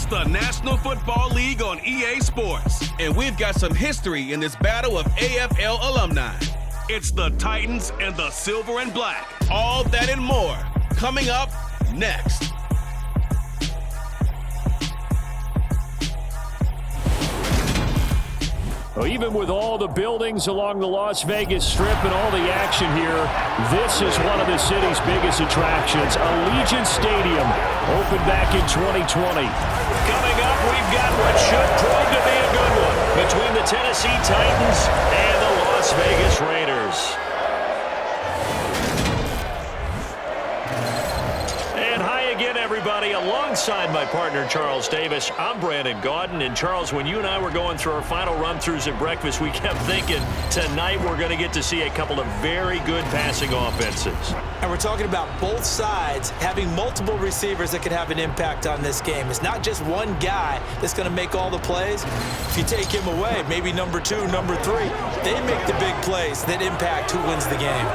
It's the National Football League on EA Sports, and we've got some history in this battle of AFL alumni. It's the Titans and the Silver and Black. All that and more coming up next. Well, even with all the buildings along the Las Vegas Strip and all the action here, this is one of the city's biggest attractions. Allegiant Stadium opened back in 2020. Coming up, we've got what should prove to be a good one between the Tennessee Titans and the Las Vegas Raiders. And hi again, everybody. Alongside my partner, Charles Davis, I'm Brandon Gaudin. And Charles, when you and I were going through our final run-throughs at breakfast, we kept thinking tonight we're going to get to see a couple of very good passing offenses. And we're talking about both sides having multiple receivers that could have an impact on this game. It's not just one guy that's going to make all the plays. If you take him away, maybe number 2, number 3, they make the big plays that impact who wins the game.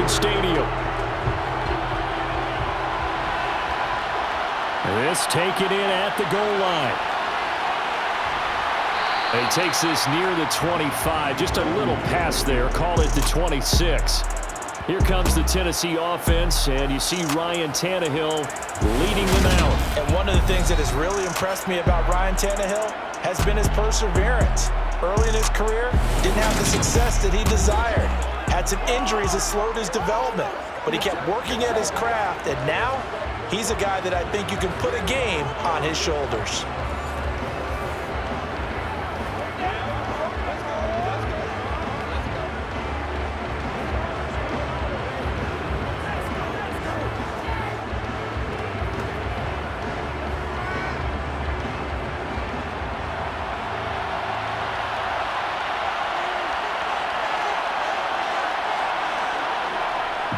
Stadium. This taken in at the goal line. He takes this near the 25. Just a little pass there. Call it the 26. Here comes the Tennessee offense, and you see Ryan Tannehill leading them out. And one of the things that has really impressed me about Ryan Tannehill has been his perseverance. Early in his career, didn't have the success that he desired. Had some injuries that slowed his development, but he kept working at his craft, and now he's a guy that I think you can put a game on his shoulders.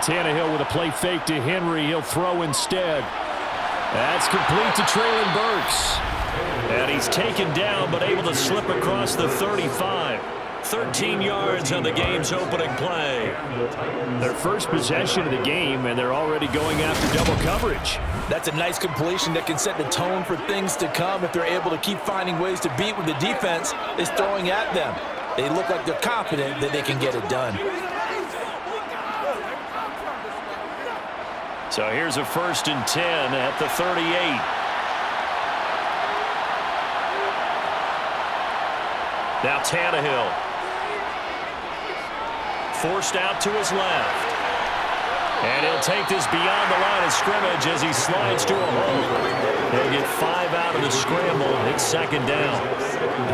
Tannehill with a play fake to Henry. He'll throw instead. That's complete to Traylon Burks. And he's taken down but able to slip across the 35. 13 yards on the game's opening play. Their first possession of the game, and they're already going after double coverage. That's a nice completion that can set the tone for things to come if they're able to keep finding ways to beat what the defense is throwing at them. They look like they're confident that they can get it done. So here's a 1st and 10 at the 38. Now Tannehill. Forced out to his left. And he'll take this beyond the line of scrimmage as he slides to a hole. He'll get 5 out of the scramble. It's 2nd down.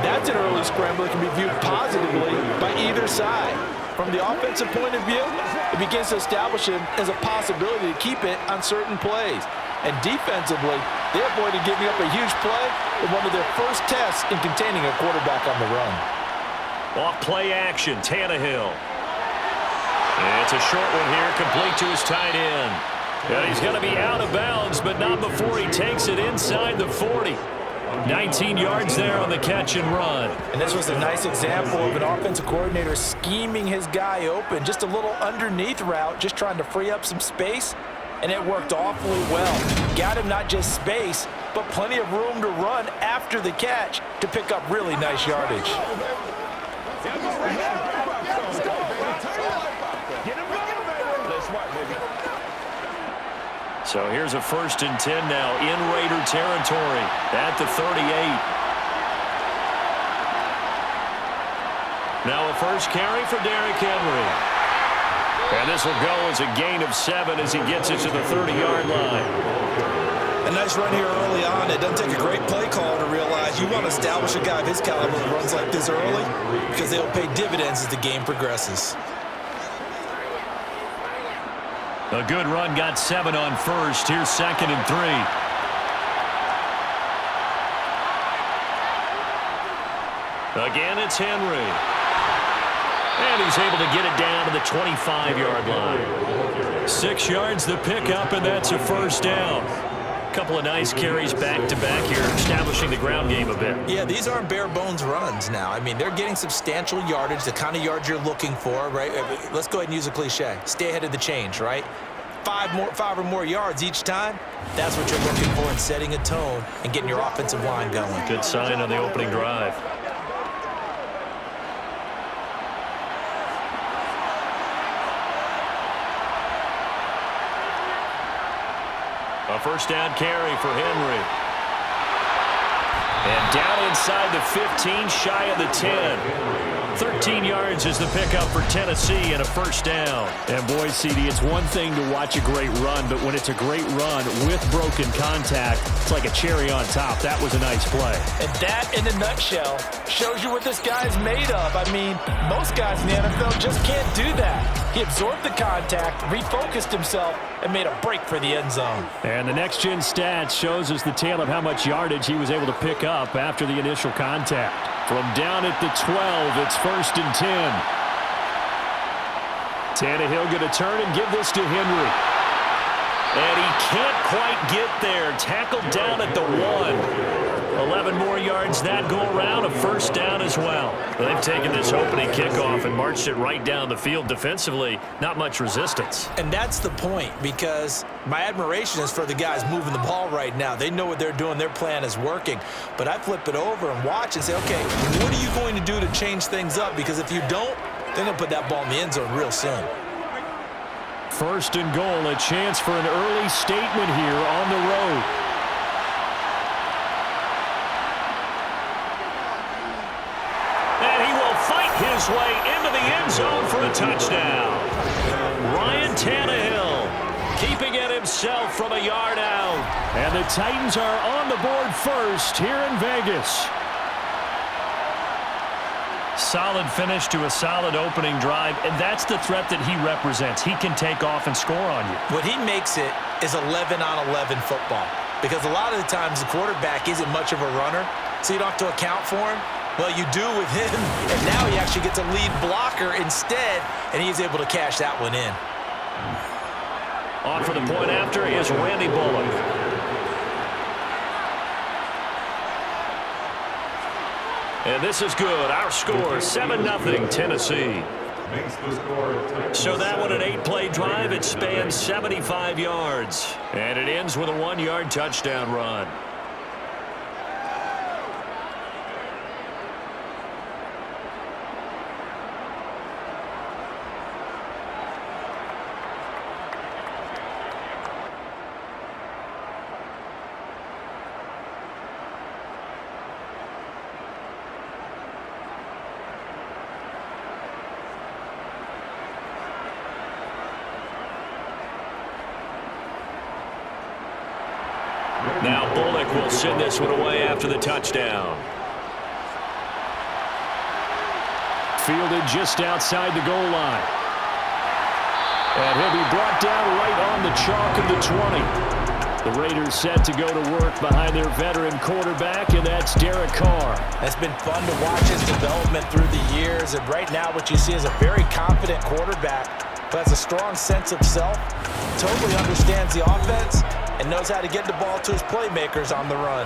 That's an early scramble that can be viewed positively by either side. From the offensive point of view, it begins to establish him as a possibility to keep it on certain plays. And defensively, they avoided giving up a huge play in one of their first tests in containing a quarterback on the run. Off play action, Tannehill. It's a short one here, complete to his tight end. And he's going to be out of bounds, but not before he takes it inside the 40. 19 yards there on the catch and run. And this was a nice example of an offensive coordinator scheming his guy open. Just a little underneath route, just trying to free up some space, and it worked awfully well. Got him not just space, but plenty of room to run after the catch to pick up really nice yardage. So here's a 1st and 10 now in Raider territory at the 38. Now first carry for Derrick Henry. And this will go as a gain of 7 as he gets it to the 30-yard line. A nice run here early on. It doesn't take a great play call to realize you want to establish a guy of his caliber that runs like this early because they'll pay dividends as the game progresses. A good run got 7 on first. Here's 2nd and 3. Again, it's Henry. And he's able to get it down to the 25-yard line. 6 yards the pickup, and that's a first down. Couple of nice carries back-to-back here, establishing the ground game a bit. Yeah, these aren't bare-bones runs now. I mean, they're getting substantial yardage, the kind of yards you're looking for, right? Let's go ahead and use a cliche. Stay ahead of the change, right? 5 or more yards each time, that's what you're looking for in setting a tone and getting your offensive line going. Good sign on the opening drive. A first down carry for Henry. And down inside the 15, shy of the 10. 13 yards is the pickup for Tennessee and a first down. And boy, CD, it's one thing to watch a great run, but when it's a great run with broken contact, it's like a cherry on top. That was a nice play. And that, in a nutshell, shows you what this guy's made of. I mean, most guys in the NFL just can't do that. He absorbed the contact, refocused himself, and made a break for the end zone. And the next-gen stats shows us the tale of how much yardage he was able to pick up after the initial contact. From down at the 12, it's 1st and 10. Tannehill going to turn and give this to Henry. And he can't quite get there. Tackled down at the 1. 11 more yards that go around, a first down as well. They've taken this opening kickoff and marched it right down the field defensively. Not much resistance. And that's the point, because my admiration is for the guys moving the ball right now. They know what they're doing. Their plan is working. But I flip it over and watch and say, okay, what are you going to do to change things up? Because if you don't, they're going to put that ball in the end zone real soon. 1st and goal, a chance for an early statement here on the road. And he will fight his way into the end zone for a touchdown. Ryan Tannehill keeping it himself from a yard out. And the Titans are on the board first here in Vegas. Solid finish to a solid opening drive, and that's the threat that he represents. He can take off and score on you. What he makes it is 11-on-11 football, because a lot of the times the quarterback isn't much of a runner, so you don't have to account for him. Well, you do with him, and now he actually gets a lead blocker instead, and he's able to cash that one in. On for the point after is Randy Bullock. And this is good. Our score, 7-0 Tennessee. So that one, an 8-play drive. It spans 75 yards. And it ends with a 1-yard touchdown run. Now Bullock will send this one away after the touchdown. Fielded just outside the goal line. And he'll be brought down right on the chalk of the 20. The Raiders set to go to work behind their veteran quarterback, and that's Derek Carr. It's been fun to watch his development through the years, and right now what you see is a very confident quarterback who has a strong sense of self, totally understands the offense, and knows how to get the ball to his playmakers on the run.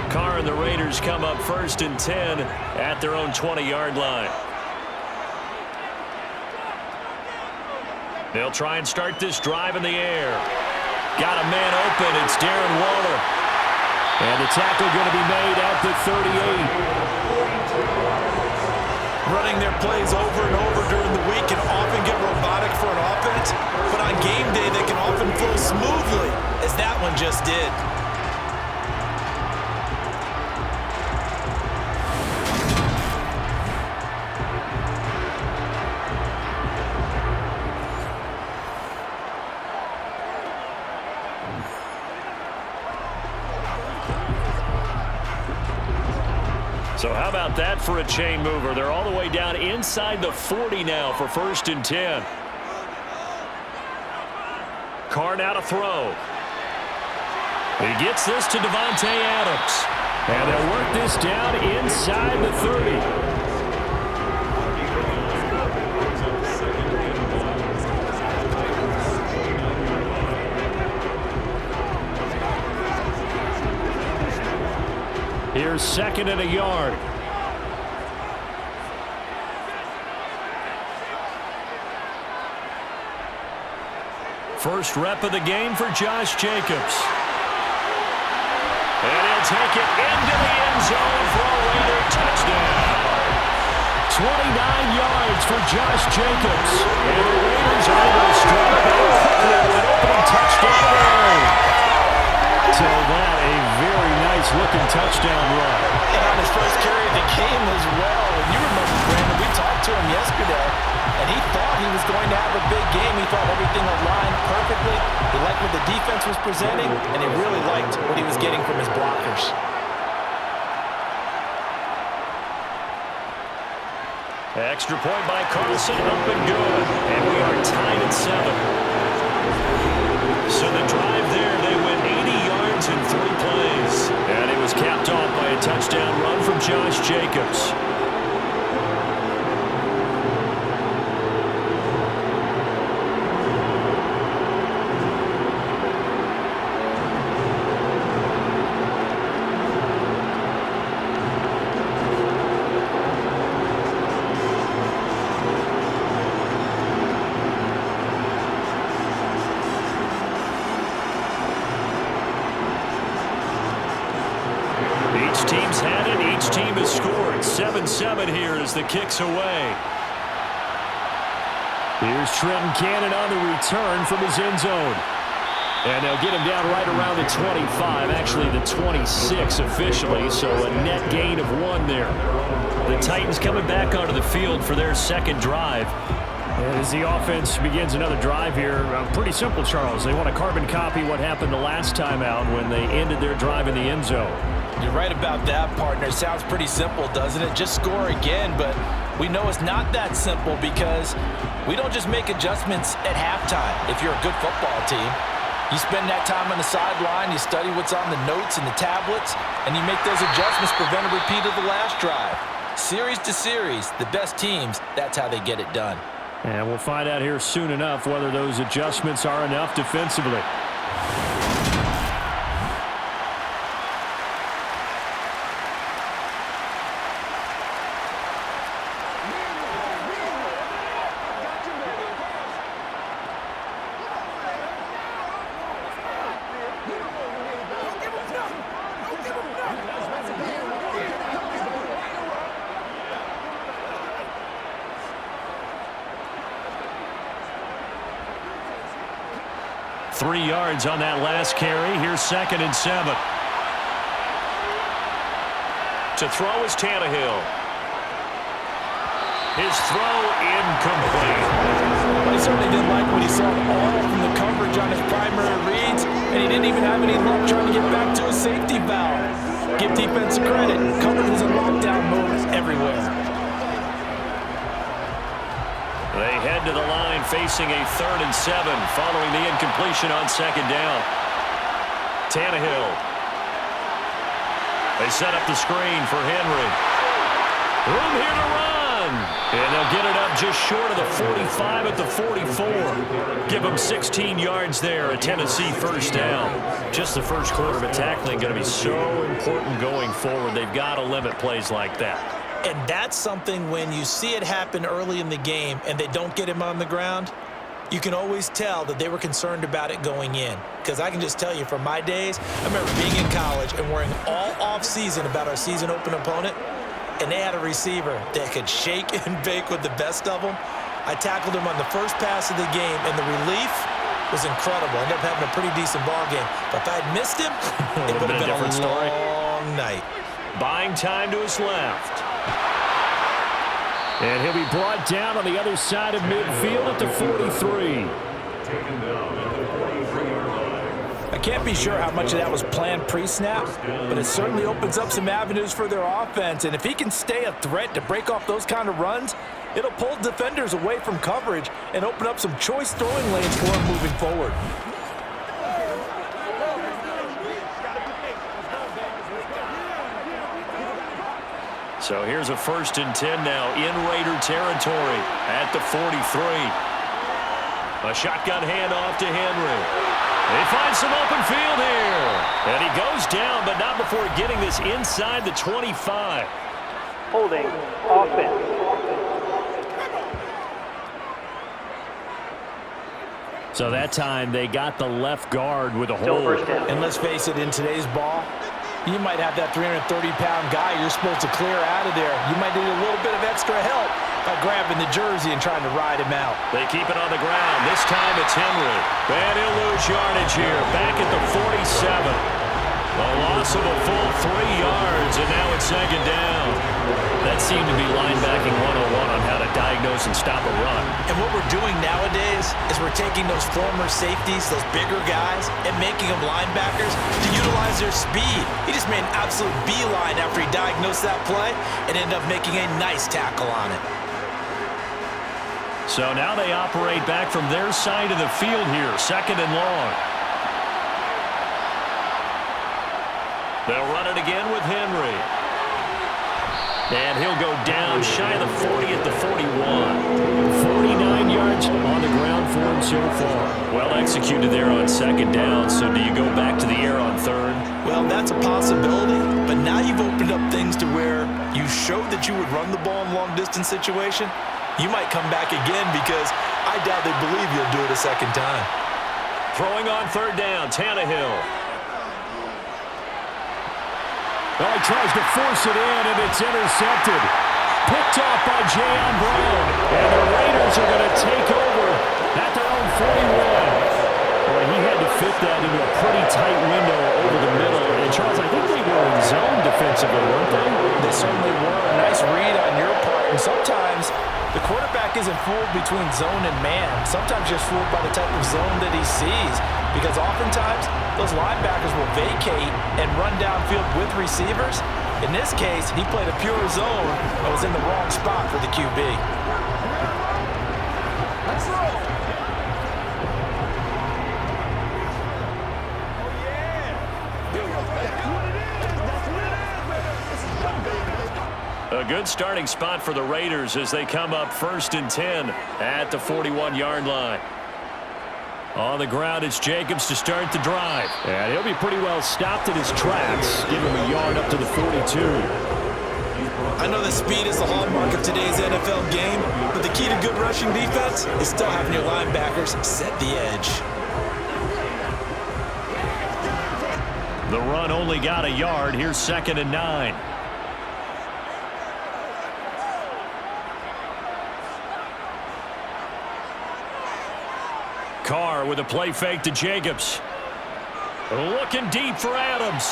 Carr and the Raiders come up 1st and 10 at their own 20-yard line. They'll try and start this drive in the air. Got a man open. It's Darren Waller. And the tackle going to be made at the 38. Running their plays over and over during the week can often get robotic for an offense, but on game day they can often flow smoothly, as that one just did. So how about that for a chain mover? They're all the way down inside the 40 now for 1st and 10. Carr now to throw. He gets this to Devontae Adams. And they'll work this down inside the 30. Here's 2nd and a yard. First rep of the game for Josh Jacobs. And he'll take it into the end zone for a Raider touchdown. 29 yards for Josh Jacobs. And the Raiders are able to strike out quickly with an opening touchdown. So that a very nice-looking touchdown run. And on his first carry of the game as well. And you remember, Brandon, we talked to him yesterday, and he thought he was going to have a big game. He thought everything aligned perfectly. He liked what the defense was presenting, and he really liked what he was getting from his blockers. Extra point by Carlson, up and good. And we are tied at 7. So the drive there, they went 80 yards in 3 plays. And it was capped off by a touchdown run from Josh Jacobs. Team's had it. Each team has scored. 7-7 here as the kick's away. Here's Trenton Cannon on the return from his end zone. And they'll get him down right around the 25, actually the 26 officially, so a net gain of 1 there. The Titans coming back onto the field for their second drive. As the offense begins another drive here, pretty simple, Charles. They want to carbon copy what happened the last time out when they ended their drive in the end zone. You're right about that, partner. Sounds pretty simple, doesn't it? Just score again, but we know it's not that simple because we don't just make adjustments at halftime if you're a good football team. You spend that time on the sideline, you study what's on the notes and the tablets, and you make those adjustments, prevent a repeat of the last drive. Series to series, the best teams, that's how they get it done. And we'll find out here soon enough whether those adjustments are enough defensively. Three yards on that last carry. Here's 2nd and 7. To throw is Tannehill. His throw incomplete. But he certainly didn't like what he saw all from the coverage on his primary reads, and he didn't even have any luck trying to get back to his safety valve. Give defense credit. Coverage was in lockdown mode everywhere. They head to the line facing a 3rd and 7 following the incompletion on 2nd down. Tannehill. They set up the screen for Henry. Room here to run. And they'll get it up just short of the 45 at the 44. Give them 16 yards there, a Tennessee first down. Just the first quarter of a tackling going to be so important going forward. They've got to limit plays like that. And that's something when you see it happen early in the game and they don't get him on the ground, you can always tell that they were concerned about it going in. Because I can just tell you from my days, I remember being in college and worrying all off-season about our season open opponent, and they had a receiver that could shake and bake with the best of them. I tackled him on the first pass of the game, and the relief was incredible. I ended up having a pretty decent ball game. But if I had missed him, it would have been a long night. Buying time to his left. And he'll be brought down on the other side of midfield at the 43. I can't be sure how much of that was planned pre-snap, but it certainly opens up some avenues for their offense. And if he can stay a threat to break off those kind of runs, it'll pull defenders away from coverage and open up some choice throwing lanes for him moving forward. So here's a 1st and 10 now in Raider territory at the 43. A shotgun handoff to Henry. They find some open field here. And he goes down, but not before getting this inside the 25. Holding offense. So that time they got the left guard with a hold. And let's face it, in today's ball, you might have that 330-pound guy you're supposed to clear out of there. You might need a little bit of extra help by grabbing the jersey and trying to ride him out. They keep it on the ground. This time it's Henry. And he'll lose yardage here. Back at the 47. A loss of a full 3 yards, and now it's 2nd down. That seemed to be linebacking 101 on how to diagnose and stop a run. And what we're doing nowadays is we're taking those former safeties, those bigger guys, and making them linebackers to utilize their speed. He just made an absolute beeline after he diagnosed that play and ended up making a nice tackle on it. So now they operate back from their side of the field here, 2nd and long. They'll run it again with Henry. And he'll go down shy of the 40 at the 41. 49 yards on the ground for him so far. Well executed there on 2nd down. So do you go back to the air on 3rd? Well, that's a possibility. But now you've opened up things to where you showed that you would run the ball in long-distance situation. You might come back again because I doubt they believe you'll do it a 2nd time. Throwing on 3rd down, Tannehill. Well, he tries to force it in, and it's intercepted. Picked off by John Brown. And the Raiders are going to take over at their own 41. Boy, he had to fit that into a pretty tight window over the middle. And, Charles, I think they were in zone defensively, weren't they? They certainly were. A nice read on your part. And sometimes the quarterback isn't fooled between zone and man. Sometimes just fooled by the type of zone that he sees. Because oftentimes, those linebackers will vacate and run downfield with receivers. In this case, he played a pure zone and was in the wrong spot for the QB. Let's roll. A good starting spot for the Raiders as they come up 1st and 10 at the 41-yard line. On the ground, it's Jacobs to start the drive. And he'll be pretty well stopped in his tracks. Give him a yard up to the 42. I know that speed is the hallmark of today's NFL game, but the key to good rushing defense is still having your linebackers set the edge. The run only got a yard. Here's 2nd and 9. Carr with a play fake to Jacobs. Looking deep for Adams.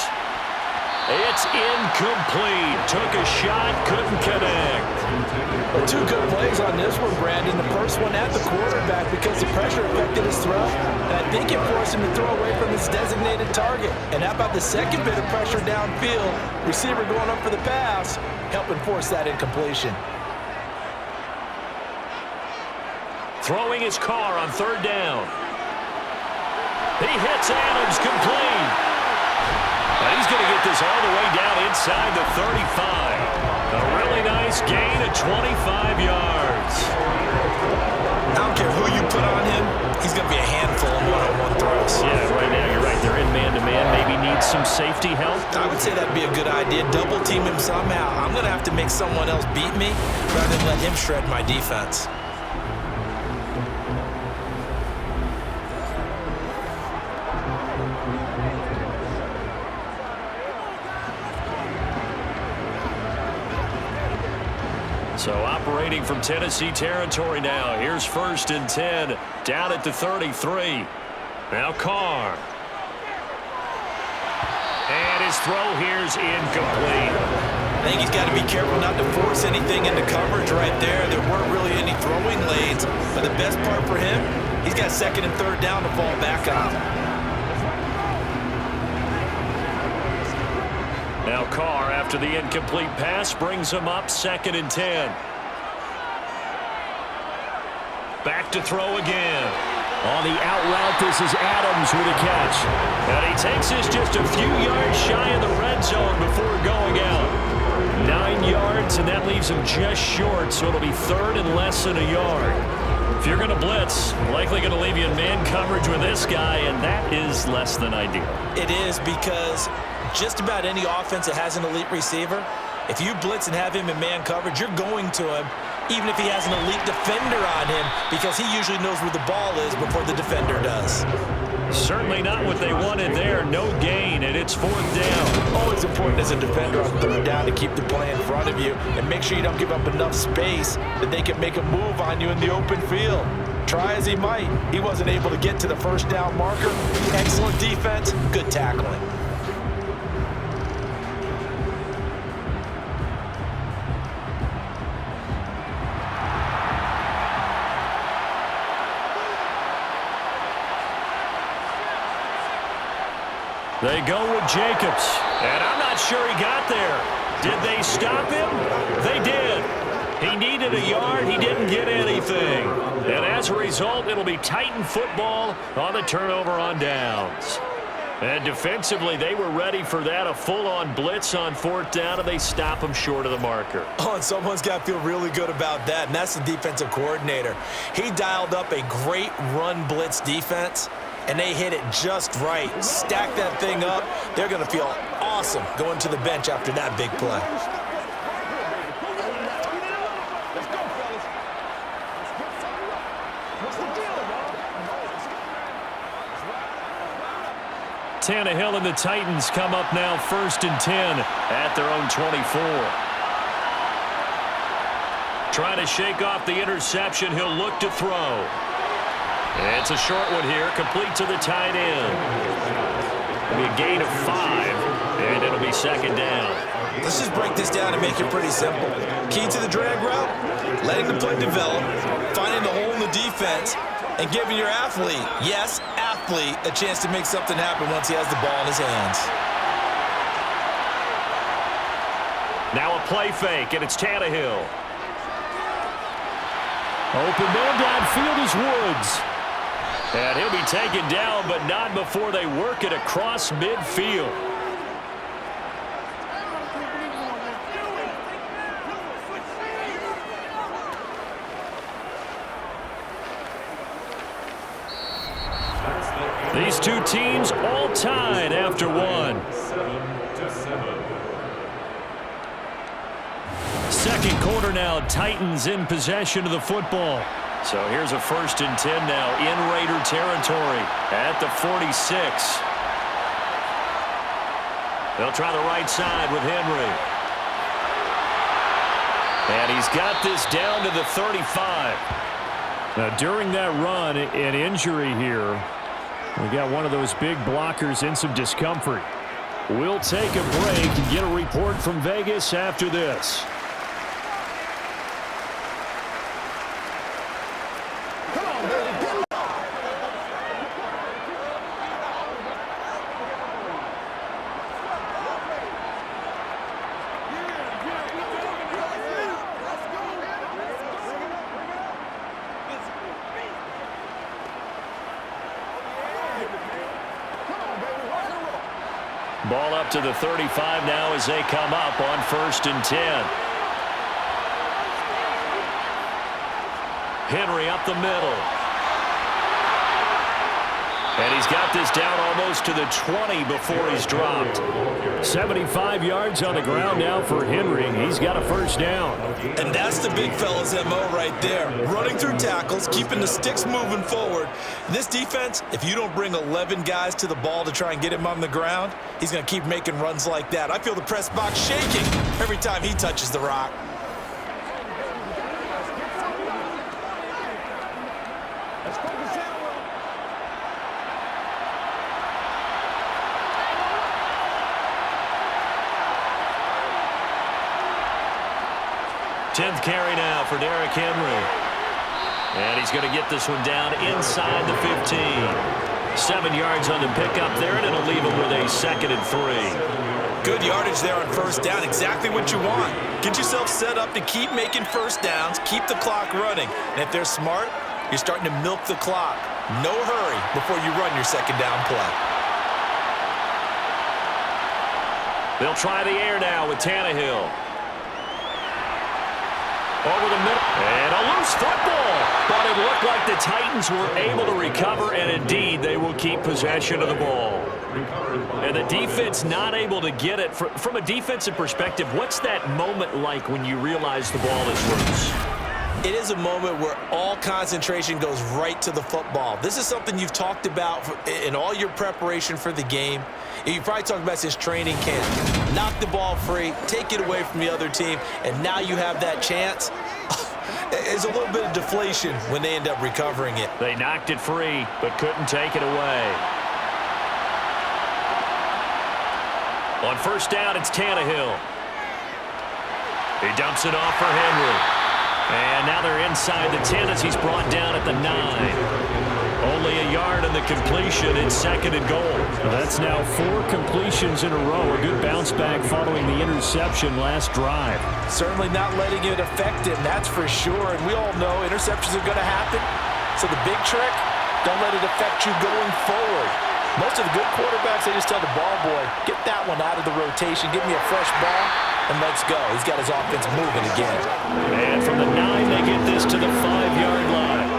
It's incomplete. Took a shot, couldn't connect. Well, 2 good plays on this one, Brandon. The first one at the quarterback because the pressure affected his throw, and I think it forced him to throw away from his designated target. And how about the second bit of pressure downfield? Receiver going up for the pass, helping force that incompletion. Throwing his Carr on 3rd down. He hits Adams complete. And he's going to get this all the way down inside the 35. A really nice gain of 25 yards. I don't care who you put on him, he's going to be a handful of one-on-one throws. Yeah, right now you're right. They're in man-to-man. Maybe needs some safety help. I would say that'd be a good idea. Double team him somehow. I'm going to have to make someone else beat me rather than let him shred my defense. So operating from Tennessee territory now. Here's 1st and 10 down at the 33. Now Carr. And his throw here's incomplete. I think he's got to be careful not to force anything into coverage right there. There weren't really any throwing lanes, but the best part for him, he's got 2nd and 3rd down to fall back on. Now Carr, after the incomplete pass, brings him up 2nd and 10. Back to throw again. On the out route, this is Adams with a catch. And he takes this just a few yards shy of the red zone before going out. 9 yards, and that leaves him just short, so it'll be 3rd and less than a yard. If you're going to blitz, likely going to leave you in man coverage with this guy, and that is less than ideal. It is, because just about any offense that has an elite receiver, if you blitz and have him in man coverage, you're going to him, even if he has an elite defender on him, because he usually knows where the ball is before the defender does. Certainly not what they wanted there. No gain, and it's 4th down. Always important as a defender on 3rd down to keep the play in front of you and make sure you don't give up enough space that they can make a move on you in the open field. Try as he might, he wasn't able to get to the 1st down marker. Excellent defense, good tackling. They go with Jacobs, and I'm not sure he got there. Did they stop him? They did. He needed a yard. He didn't get anything. And as a result, it'll be Titan football on the turnover on downs. And defensively, they were ready for that, a full-on blitz on 4th down, and they stop him short of the marker. Oh, and someone's got to feel really good about that, and that's the defensive coordinator. He dialed up a great run blitz defense, and they hit it just right. Stack that thing up. They're going to feel awesome going to the bench after that big play. Tannehill and the Titans come up now 1st and 10 at their own 24. Trying to shake off the interception. He'll look to throw. It's a short one here, complete to the tight end. It'll be a gain of 5, and it'll be 2nd down. Let's just break this down and make it pretty simple. Key to the drag route, letting the play develop, finding the hole in the defense, and giving your athlete, yes, athlete, a chance to make something happen once he has the ball in his hands. Now a play fake, and it's Tannehill. Open man downfield is Woods. And he'll be taken down, but not before they work it across midfield. These two teams all tied after one. 2nd quarter now, Titans in possession of the football. So here's a 1st and 10 now in Raider territory at the 46. They'll try the right side with Henry. And he's got this down to the 35. Now, during that run, an injury here. We got one of those big blockers in some discomfort. We'll take a break and get a report from Vegas after this. Ball up to the 35 now as they come up on 1st and 10. Henry up the middle. And he's got this down almost to the 20 before he's dropped. 75 yards on the ground now for Henry. He's got a 1st down. And that's the big fella's MO right there. Running through tackles, keeping the sticks moving forward. This defense, if you don't bring 11 guys to the ball to try and get him on the ground, he's going to keep making runs like that. I feel the press box shaking every time he touches the rock. 10th carry now for Derrick Henry. And he's going to get this one down inside the 15. 7 yards on the pickup there, and it'll leave him with a 2nd and 3. Good yardage there on first down. Exactly what you want. Get yourself set up to keep making first downs, keep the clock running. And if they're smart, you're starting to milk the clock. No hurry before you run your 2nd down play. They'll try the air now with Tannehill. Over the middle. And a loose football. But it looked like the Titans were able to recover, and indeed they will keep possession of the ball. And the defense not able to get it. From a defensive perspective, what's that moment like when you realize the ball is loose? It is a moment where all concentration goes right to the football. This is something you've talked about in all your preparation for the game. You probably talked about since training camp. Knock the ball free, take it away from the other team, and now you have that chance. There's a little bit of deflation when they end up recovering it. They knocked it free, but couldn't take it away. On first down, it's Tannehill. He dumps it off for Henry. And now they're inside the 10 as he's brought down at the 9. Only a yard on the completion. It's 2nd and goal. That's now 4 completions in a row. A good bounce back following the interception last drive. Certainly not letting it affect him, that's for sure. And we all know interceptions are going to happen. So the big trick, don't let it affect you going forward. Most of the good quarterbacks, they just tell the ball boy, get that one out of the rotation, give me a fresh ball, and let's go. He's got his offense moving again. And from the 9, they get this to the 5-yard line.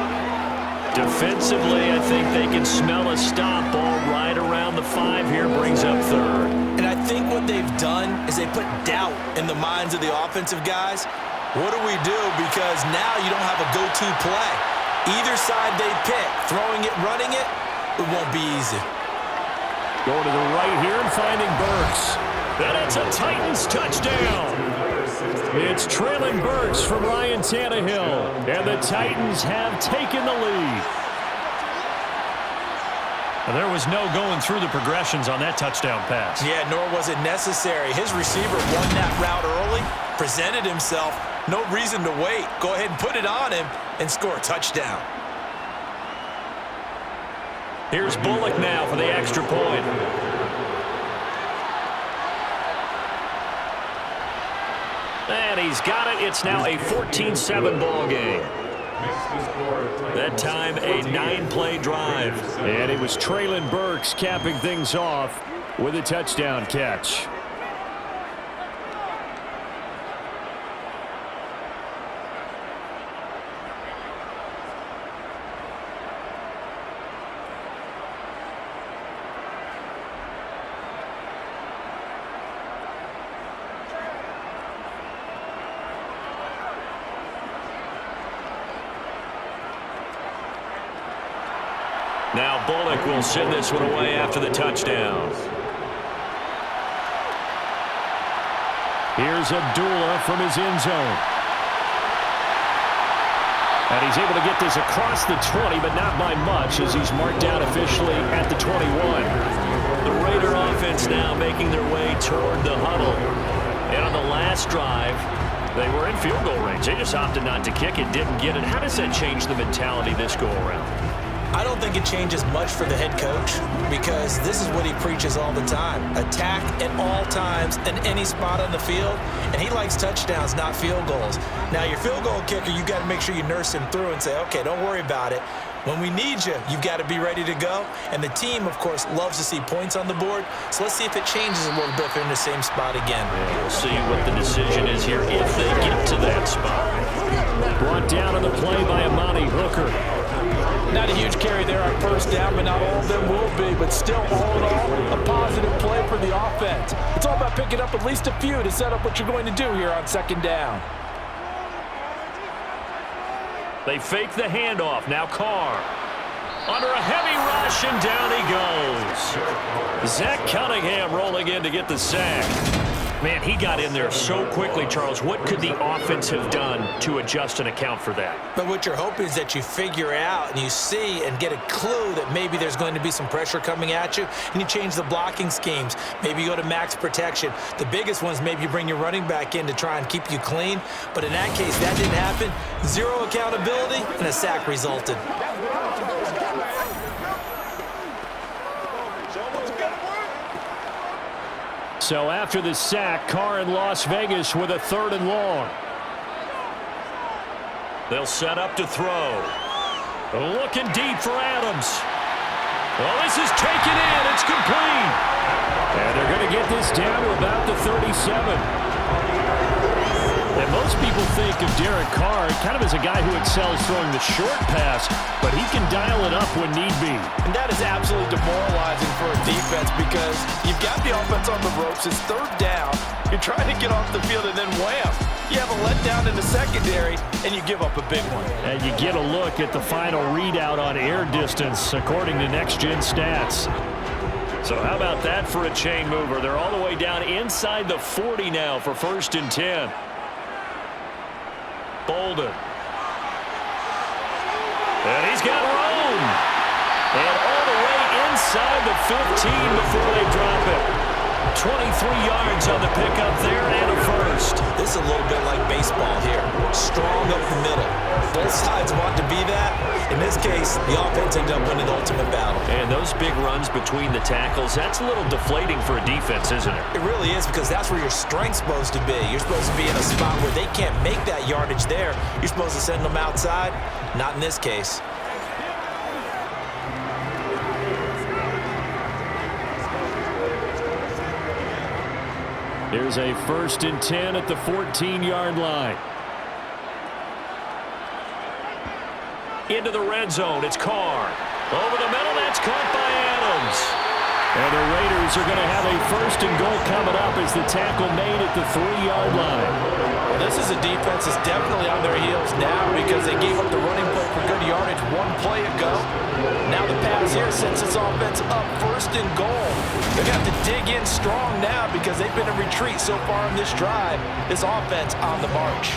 Defensively, I think they can smell a stop. Ball right around the 5 here, brings up 3rd. And I think what they've done is they put doubt in the minds of the offensive guys. What do we do? Because now you don't have a go-to play. Either side they pick, throwing it, running it, it won't be easy. Going to the right here and finding Burks. And it's a Titans touchdown. It's Traylon Burks from Ryan Tannehill. And the Titans have taken the lead. There was no going through the progressions on that touchdown pass. Yeah, nor was it necessary. His receiver won that route early, presented himself. No reason to wait. Go ahead and put it on him and score a touchdown. Here's Bullock now for the extra point. And he's got it. It's now a 14-7 ball game. That time a 9-play drive. And it was Traylon Burks capping things off with a touchdown catch. Now Bullock will send this one away after the touchdown. Here's Abdullah from his end zone. And he's able to get this across the 20, but not by much as he's marked down officially at the 21. The Raider offense now making their way toward the huddle. And on the last drive, they were in field goal range. They just opted not to kick it, didn't get it. How does that change the mentality this go-around? I don't think it changes much for the head coach because this is what he preaches all the time. Attack at all times in any spot on the field, and he likes touchdowns, not field goals. Now, your field goal kicker, you got to make sure you nurse him through and say, okay, don't worry about it. When we need you, you've got to be ready to go. And the team, of course, loves to see points on the board. So let's see if it changes a little bit if they're in the same spot again. Yeah, we'll see what the decision is here if they get to that spot. Brought down on the play by Amani Hooker. Not a huge carry there on first down, but not all of them will be. But still, all in all, a positive play for the offense. It's all about picking up at least a few to set up what you're going to do here on second down. They fake the handoff. Now Carr. Under a heavy rush, and down he goes. Zach Cunningham rolling in to get the sack. Man, he got in there so quickly, Charles. What could the offense have done to adjust and account for that? But what you're hoping is that you figure out and you see and get a clue that maybe there's going to be some pressure coming at you, and you change the blocking schemes. Maybe you go to max protection. The biggest one is maybe you bring your running back in to try and keep you clean. But in that case, that didn't happen. Zero accountability, and a sack resulted. So after the sack, Carr in Las Vegas with a 3rd and long. They'll set up to throw. Looking deep for Adams. Well, this is taken in. It's complete. And they're going to get this down to about the 37. And most people think of Derek Carr kind of as a guy who excels throwing the short pass, but he can dial it up when need be. And that is absolutely demoralizing for a defense because you've got the offense on the ropes. It's 3rd down. You're trying to get off the field, and then wham, you have a letdown in the secondary, and you give up a big one. And you get a look at the final readout on air distance, according to Next Gen Stats. So how about that for a chain mover? They're all the way down inside the 40 now for 1st and 10. Bolden. And he's got room. And all the way inside the 15 before they drop it. 23 yards on the pickup there and a first. This is a little bit like baseball here. Strong up the middle. Both sides want to be that. In this case, the offense ended up winning the ultimate battle. And those big runs between the tackles, that's a little deflating for a defense, isn't it? It really is, because that's where your strength's supposed to be. You're supposed to be in a spot where they can't make that yardage there. You're supposed to send them outside. Not in this case. Here's a 1st and 10 at the 14-yard line. Into the red zone, it's Carr. Over the middle, that's caught by Adams. And the Raiders are going to have a 1st and goal coming up as the tackle made at the 3-yard line. Well, this is a defense that's definitely on their heels now because they gave up the running play for good yardage 1 play ago. Now the pass here sets its offense up 1st and goal. They're going to have to dig in strong now because they've been in retreat so far in this drive. This offense on the march.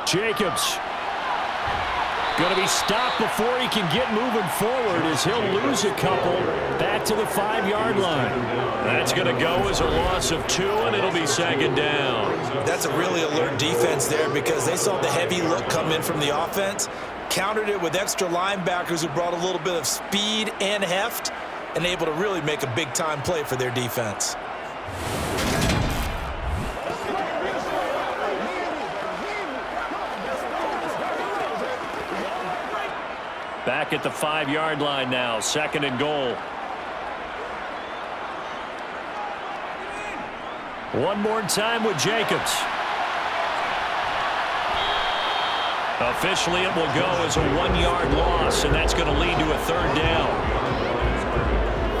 Jacobs going to be stopped before he can get moving forward as he'll lose a couple back to the 5-yard line. That's going to go as a loss of 2, and it'll be 2nd down. That's a really alert defense there because they saw the heavy look come in from the offense, countered it with extra linebackers who brought a little bit of speed and heft, and able to really make a big-time play for their defense. Back at the 5-yard line now, 2nd and goal. One more time with Jacobs. Officially, it will go as a 1-yard loss, and that's going to lead to a 3rd down.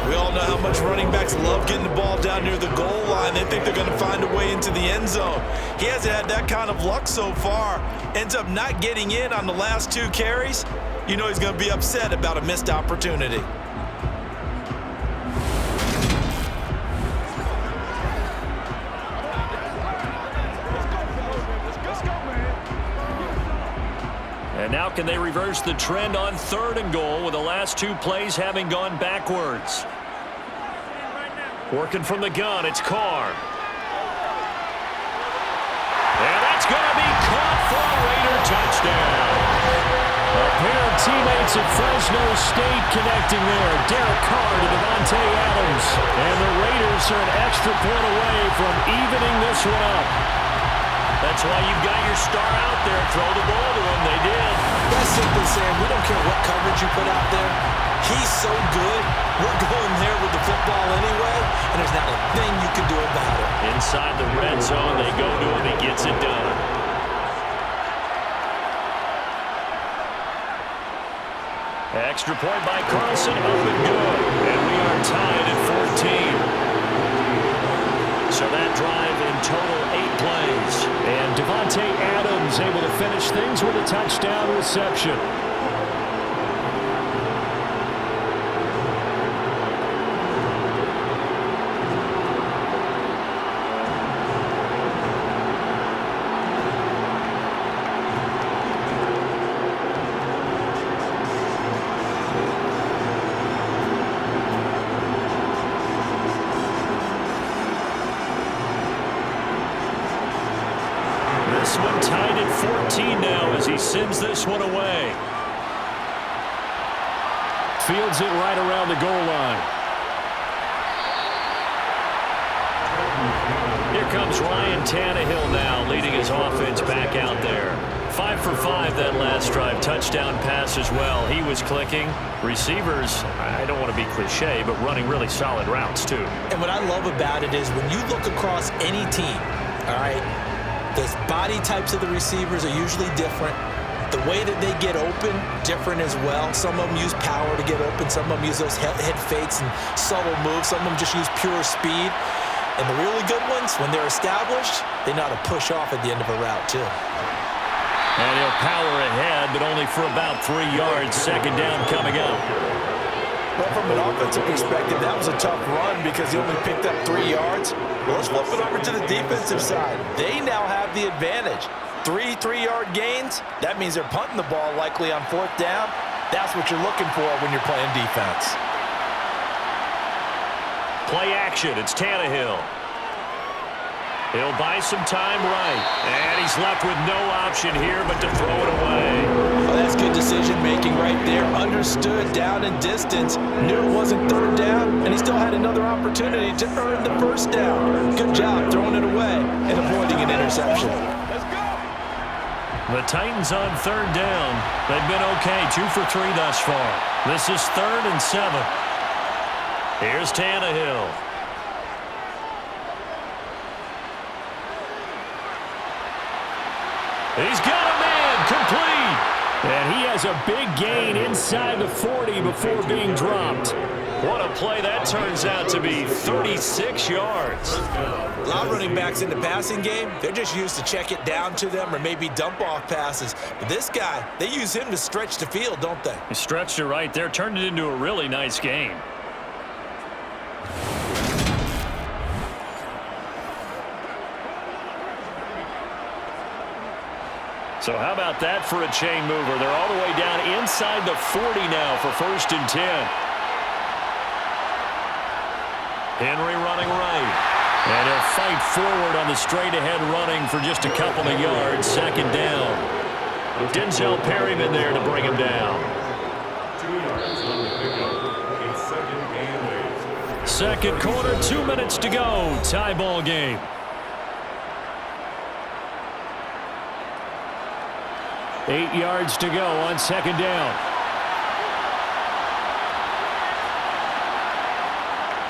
We all know how much running backs love getting the ball down near the goal line. They think they're going to find a way into the end zone. He hasn't had that kind of luck so far. Ends up not getting in on the last 2 carries. You know he's going to be upset about a missed opportunity. And now can they reverse the trend on 3rd and goal with the last 2 plays having gone backwards? Working from the gun, it's Carr. And that's going to be caught for a Raider touchdown. A pair of teammates at Fresno State connecting there. Derek Carr to Devontae Adams. And the Raiders are an extra point away from evening this one up. That's why you've got your star out there. Throw the ball to him. They did. That's simply saying we don't care what coverage you put out there. He's so good. We're going there with the football anyway, and there's not a thing you can do about it. Inside the red zone, they go to him. He gets it done. Extra point by Carlson, up and good. And we are tied at 14. So that drive in total 8 plays. And Devontae Adams able to finish things with a touchdown reception. This one tied at 14 now as he sends this one away. Fields it right around the goal line. Here comes Ryan Tannehill now, leading his offense back out there. 5 for 5 that last drive. Touchdown pass as well. He was clicking. Receivers, I don't want to be cliche, but running really solid routes too. And what I love about it is when you look across any team, all right, the body types of the receivers are usually different. The way that they get open, different as well. Some of them use power to get open. Some of them use those head fakes and subtle moves. Some of them just use pure speed. And the really good ones, when they're established, they know how to push off at the end of a route too. And he'll power ahead, but only for about 3 yards. Second down coming up. Well, from an offensive perspective, that was a tough run because he only picked up 3 yards. Well, let's flip it over to the defensive side. They now have the advantage. 3 3-yard gains, that means they're punting the ball likely on 4th down. That's what you're looking for when you're playing defense. Play action, it's Tannehill. He'll buy some time right. And he's left with no option here but to throw it away. Oh, that's good decision-making right there. Understood down and distance. Knew it wasn't 3rd down, and he still had another opportunity to earn the 1st down. Good job throwing it away and avoiding an interception. The Titans on 3rd down. They've been okay, 2 for 3 thus far. This is 3rd and 7. Here's Tannehill. He's got a man, complete. And he has a big gain inside the 40 before being dropped. What a play that turns out to be, 36 yards. A lot of running backs in the passing game, they're just used to check it down to them or maybe dump off passes. But this guy, they use him to stretch the field, don't they? He stretched it right there, turned it into a really nice game. So how about that for a chain mover? They're all the way down inside the 40 now for 1st and 10. Henry running right. And he'll fight forward on the straight-ahead running for just a couple of yards. 2nd down. Denzel Perryman there to bring him down. 2nd quarter, 2 minutes to go. Tie ball game. Eight yards to go on 2nd down.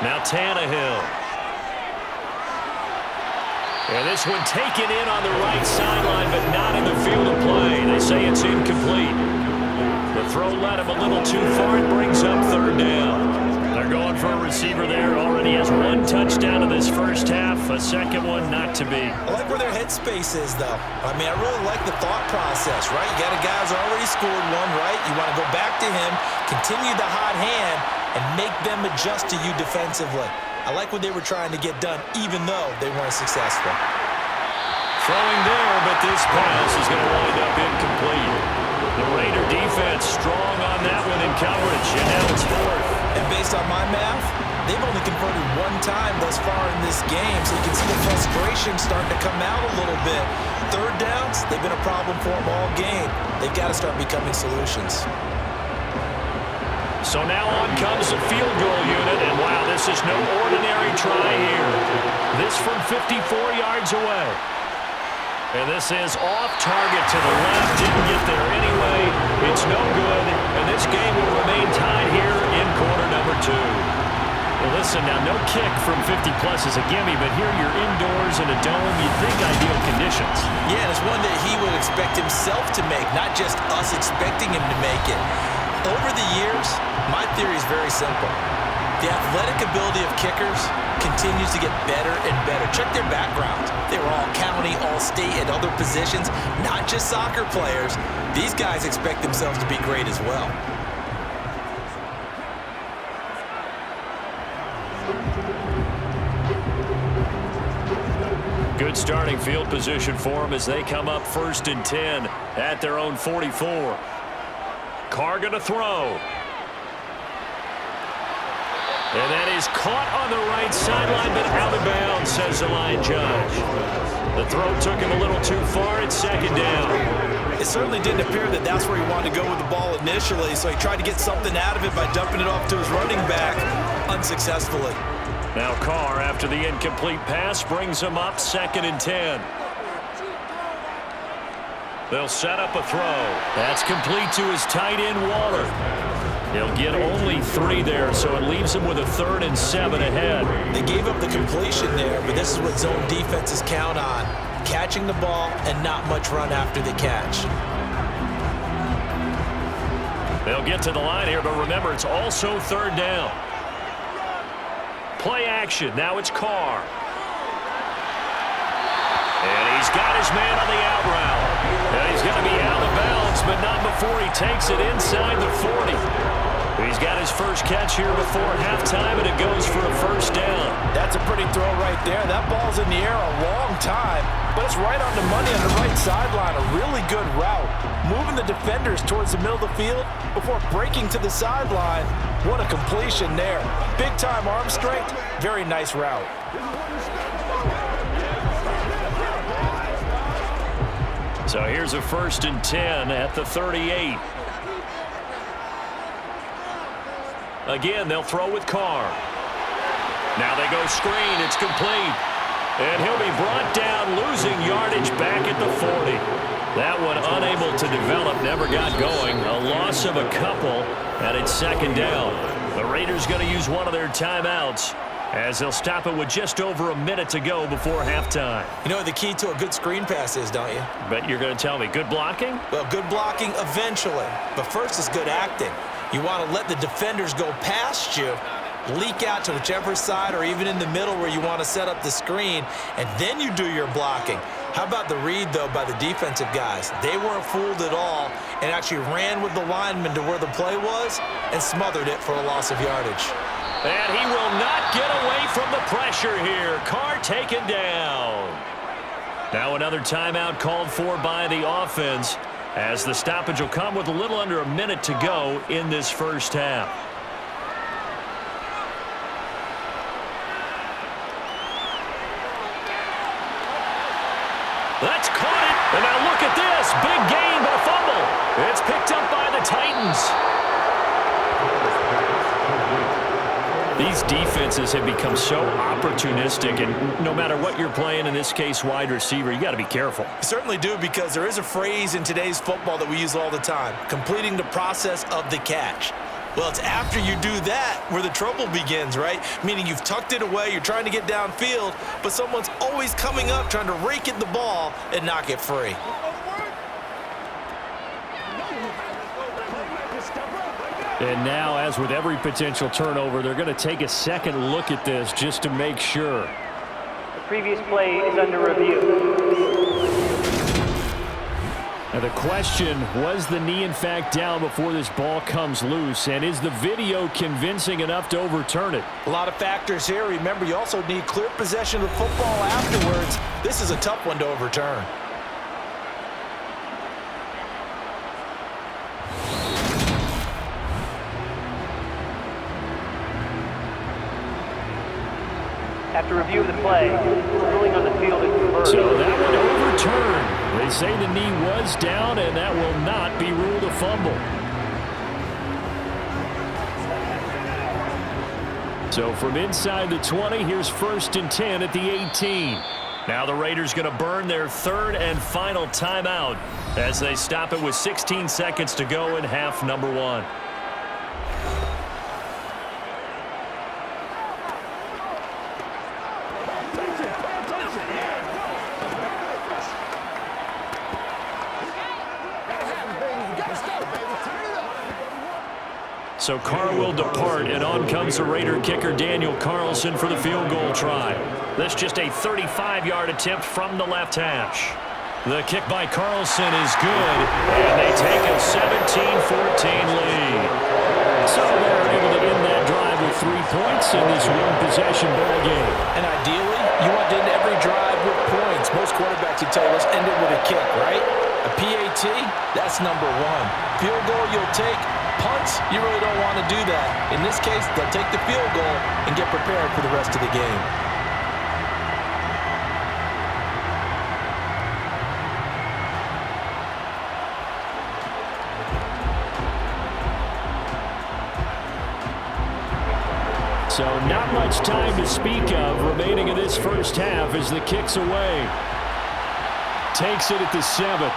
Now Tannehill. And this one taken in on the right sideline, but not in the field of play. They say it's incomplete. The throw led him a little too far. It brings up 3rd down. They're going for a receiver there. Already has 1 touchdown in this 1st half. A 2nd one not to be. I like where their headspace is, though. I mean, I really like the thought process, right? You got a guy who's already scored 1, right? You want to go back to him, continue the hot hand, and make them adjust to you defensively. I like what they were trying to get done, even though they weren't successful. Throwing there, but this pass is going to wind up incomplete. The Raider defense strong on that one in coverage, and now it's 4th. And based on my math, they've only converted 1 time thus far in this game, so you can see the frustration starting to come out a little bit. 3rd downs, they've been a problem for them all game. They've got to start becoming solutions. So now on comes the field goal unit, and wow, this is no ordinary try here. This from 54 yards away. And this is off target to the left, didn't get there anyway. It's no good, and this game will remain tied here in quarter number 2. Well, listen, now no kick from 50-plus is a gimme, but here you're indoors in a dome, you'd think ideal conditions. Yeah, and it's one that he would expect himself to make, not just us expecting him to make it. Over the years, my theory is very simple. The athletic ability of kickers continues to get better and better. Check their backgrounds. They were all county, all state, and other positions, not just soccer players. These guys expect themselves to be great as well. Good starting field position for them as they come up 1st and 10 at their own 44. Carr going to throw. And that is caught on the right sideline, but out of bounds, says the line judge. The throw took him a little too far. It's 2nd down. It certainly didn't appear that that's where he wanted to go with the ball initially, so he tried to get something out of it by dumping it off to his running back unsuccessfully. Now Carr, after the incomplete pass, brings him up 2nd and 10. They'll set up a throw. That's complete to his tight end, Waller. He'll get only 3 there, so it leaves him with a 3rd and 7 ahead. They gave up the completion there, but this is what zone defenses count on. Catching the ball and not much run after the catch. They'll get to the line here, but remember, it's also 3rd down. Play action. Now it's Carr. And he's got his man on the out route. And he's going to be out of bounds, but not before he takes it inside the 40. He's got his first catch here before halftime, and it goes for a 1st down. That's a pretty throw right there. That ball's in the air a long time, but it's right on the money on the right sideline. A really good route. Moving the defenders towards the middle of the field before breaking to the sideline. What a completion there. Big-time arm strength. Very nice route. So here's a 1st and 10 at the 38. Again, they'll throw with Carr. Now they go screen. It's complete. And he'll be brought down, losing yardage back at the 40. That one unable to develop, never got going. A loss of a couple, and it's 2nd down. The Raiders going to use one of their timeouts as they'll stop it with just over a minute to go before halftime. You know what the key to a good screen pass is, don't you? But you're going to tell me, good blocking? Well, good blocking eventually. But first is good acting. You want to let the defenders go past you, leak out to whichever side or even in the middle where you want to set up the screen, and then you do your blocking. How about the read, though, by the defensive guys? They weren't fooled at all and actually ran with the lineman to where the play was and smothered it for a loss of yardage. And he will not get away from the pressure here. Carr taken down. Now another timeout called for by the offense, as the stoppage will come with a little under a minute to go in this 1st half. That's caught it. And now look at this. Big gain, but a fumble. It's picked up by the Titans. These defenses have become so opportunistic, and no matter what you're playing, in this case wide receiver, you got to be careful. You certainly do, because there is a phrase in today's football that we use all the time: completing the process of the catch. Well, it's after you do that where the trouble begins, right? Meaning you've tucked it away, you're trying to get downfield, but someone's always coming up trying to rake at the ball and knock it free. And now, as with every potential turnover, they're going to take a second look at this just to make sure. The previous play is under review. Now the question, was the knee in fact down before this ball comes loose? And is the video convincing enough to overturn it? A lot of factors here. Remember, you also need clear possession of football afterwards. This is a tough one to overturn. After review of the play, ruling on the field is reversed. So that one overturned. They say the knee was down, and that will not be ruled a fumble. So from inside the 20, here's 1st and 10 at the 18. Now the Raiders going to burn their 3rd and final timeout as they stop it with 16 seconds to go in half number 1. So Carr will depart, and on comes the Raider kicker Daniel Carlson for the field goal try. That's just a 35-yard attempt from the left hash. The kick by Carlson is good, and they take a 17-14 lead. So they're able to end that drive with 3 points in this one-possession ball game. And ideally, you want to end every drive with points. Most quarterbacks would tell you, let's end it with a kick, right? A PAT, that's number one. Field goal, you'll take. Punts, you really don't want to do that. In this case, they'll take the field goal and get prepared for the rest of the game. So not much time to speak of remaining in this first half as the kick's away. Takes it at the 7.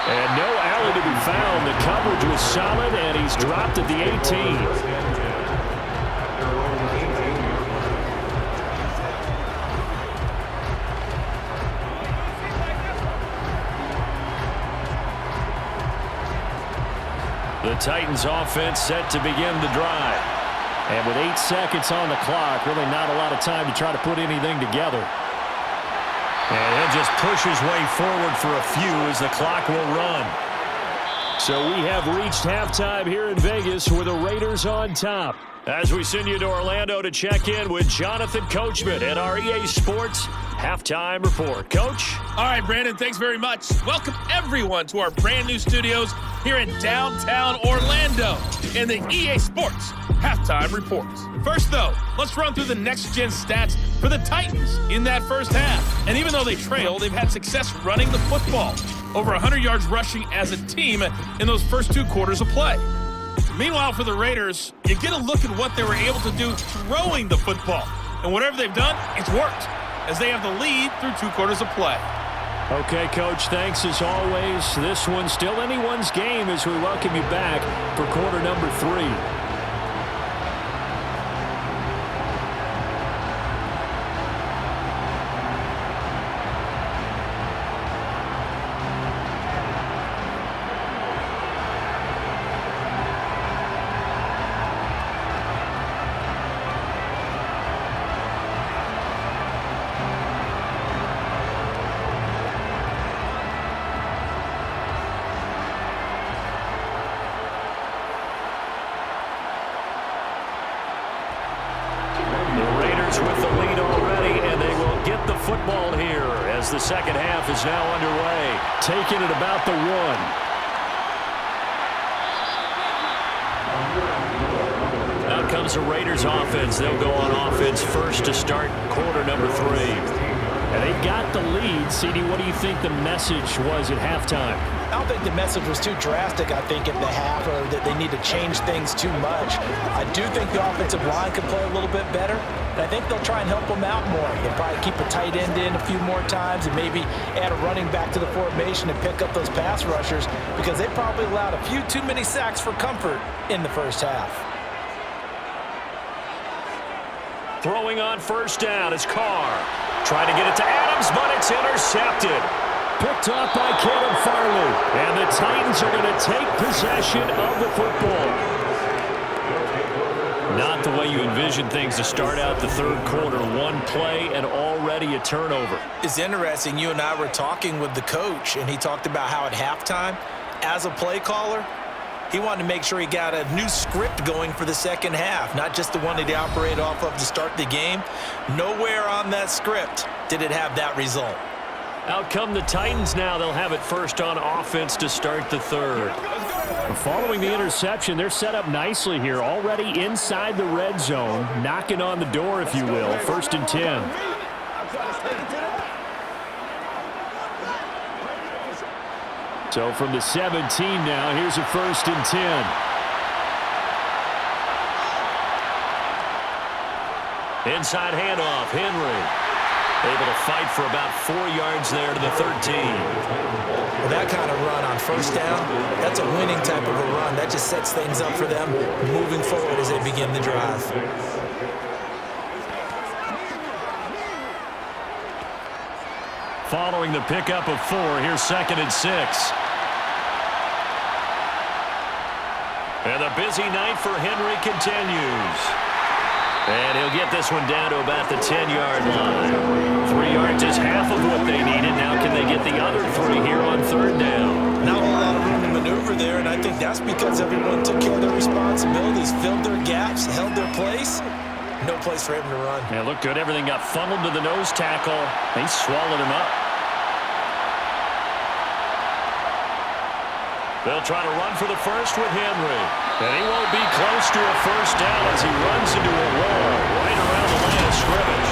And no alley to be found. The coverage was solid, and he's dropped at the 18. The Titans offense set to begin the drive. And with 8 seconds on the clock, really not a lot of time to try to put anything together. And he'll just push his way forward for a few as the clock will run. So we have reached halftime here in Vegas with the Raiders on top. As we send you to Orlando to check in with Jonathan Coachman at our EA Sports Halftime Report. Coach? All right, Brandon, thanks very much. Welcome, everyone, to our brand new studios here in downtown Orlando in the EA Sports Halftime Report. First, though, let's run through the next-gen stats for the Titans in that first half. And even though they trail, they've had success running the football. Over 100 yards rushing as a team in those first 2 quarters of play. Meanwhile, for the Raiders, you get a look at what they were able to do throwing the football. And whatever they've done, it's worked, as they have the lead through 2 quarters of play. Okay, Coach, thanks as always. This one's still anyone's game as we welcome you back for quarter number 3. With the lead already, and they will get the football here as the second half is now underway. Taking it about the 1. Out comes the Raiders offense. They'll go on offense first to start quarter number 3. And they got the lead. CD, what do you think the message was at halftime? I don't think the message was too drastic, I think, at the half, or that they need to change things too much. I do think the offensive line could play a little bit better, and I think they'll try and help them out more. They'll probably keep a tight end in a few more times and maybe add a running back to the formation and pick up those pass rushers, because they probably allowed a few too many sacks for comfort in the first half. Throwing on first down is Carr. Trying to get it to Adams, but it's intercepted. Picked off by Caleb Farley. And the Titans are going to take possession of the football. Not the way you envision things to start out the third quarter. 1 play and already a turnover. It's interesting. You and I were talking with the coach, and he talked about how at halftime, as a play caller, he wanted to make sure he got a new script going for the second half, not just the one that he operated off of to start the game. Nowhere on that script did it have that result. Out come the Titans now. They'll have it first on offense to start the third. Following the interception, they're set up nicely here, already inside the red zone, knocking on the door, if you will. 1st and 10. So from the 17 now, here's a 1st and 10. Inside handoff, Henry. Able to fight for about 4 yards there to the 13. Well, that kind of run on first down, that's a winning type of a run. That just sets things up for them moving forward as they begin the drive. Following the pickup of 4, here's 2nd and 6. And the busy night for Henry continues. And he'll get this one down to about the 10-yard line. 3 yards is half of what they needed. Now can they get the other 3 here on third down? Not a whole lot of room to maneuver there, and I think that's because everyone took care of their responsibilities, filled their gaps, held their place. No place for him to run. Yeah, looked good. Everything got funneled to the nose tackle. They swallowed him up. They'll try to run for the first with Henry. And he won't be close to a first down as he runs into a wall right around the line of scrimmage.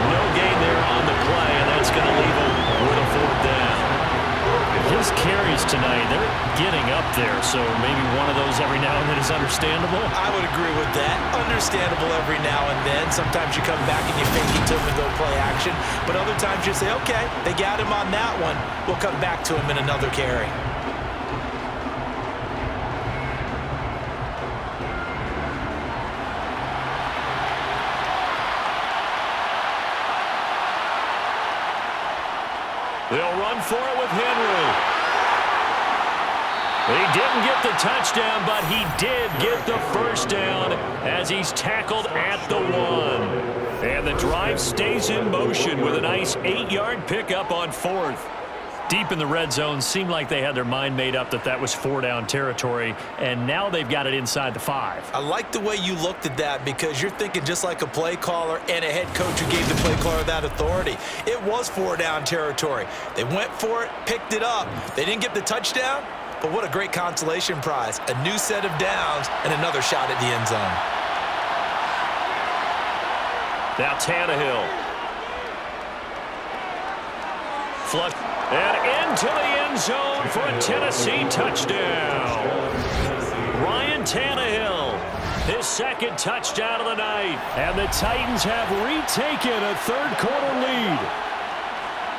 No gain there on the play, and that's going to leave him with a 4th down. His carries tonight, they're getting up there, so maybe one of those every now and then is understandable. I would agree with that. Understandable every now and then. Sometimes you come back and you fake it to him and go play action. But other times you say, okay, they got him on that one. We'll come back to him in another carry. They'll run for it with Henry. He didn't get the touchdown, but he did get the first down as he's tackled at the 1. And the drive stays in motion with a nice 8-yard pickup on 4th. Deep in the red zone, seemed like they had their mind made up that was 4-down territory, and now they've got it inside the 5. I like the way you looked at that because you're thinking just like a play caller and a head coach who gave the play caller that authority. It was 4-down territory. They went for it, picked it up. They didn't get the touchdown, but what a great consolation prize. A new set of downs and another shot at the end zone. Now Tannehill. Flush. And into the end zone for a Tennessee touchdown. Ryan Tannehill, his 2nd touchdown of the night. And the Titans have retaken a third-quarter lead.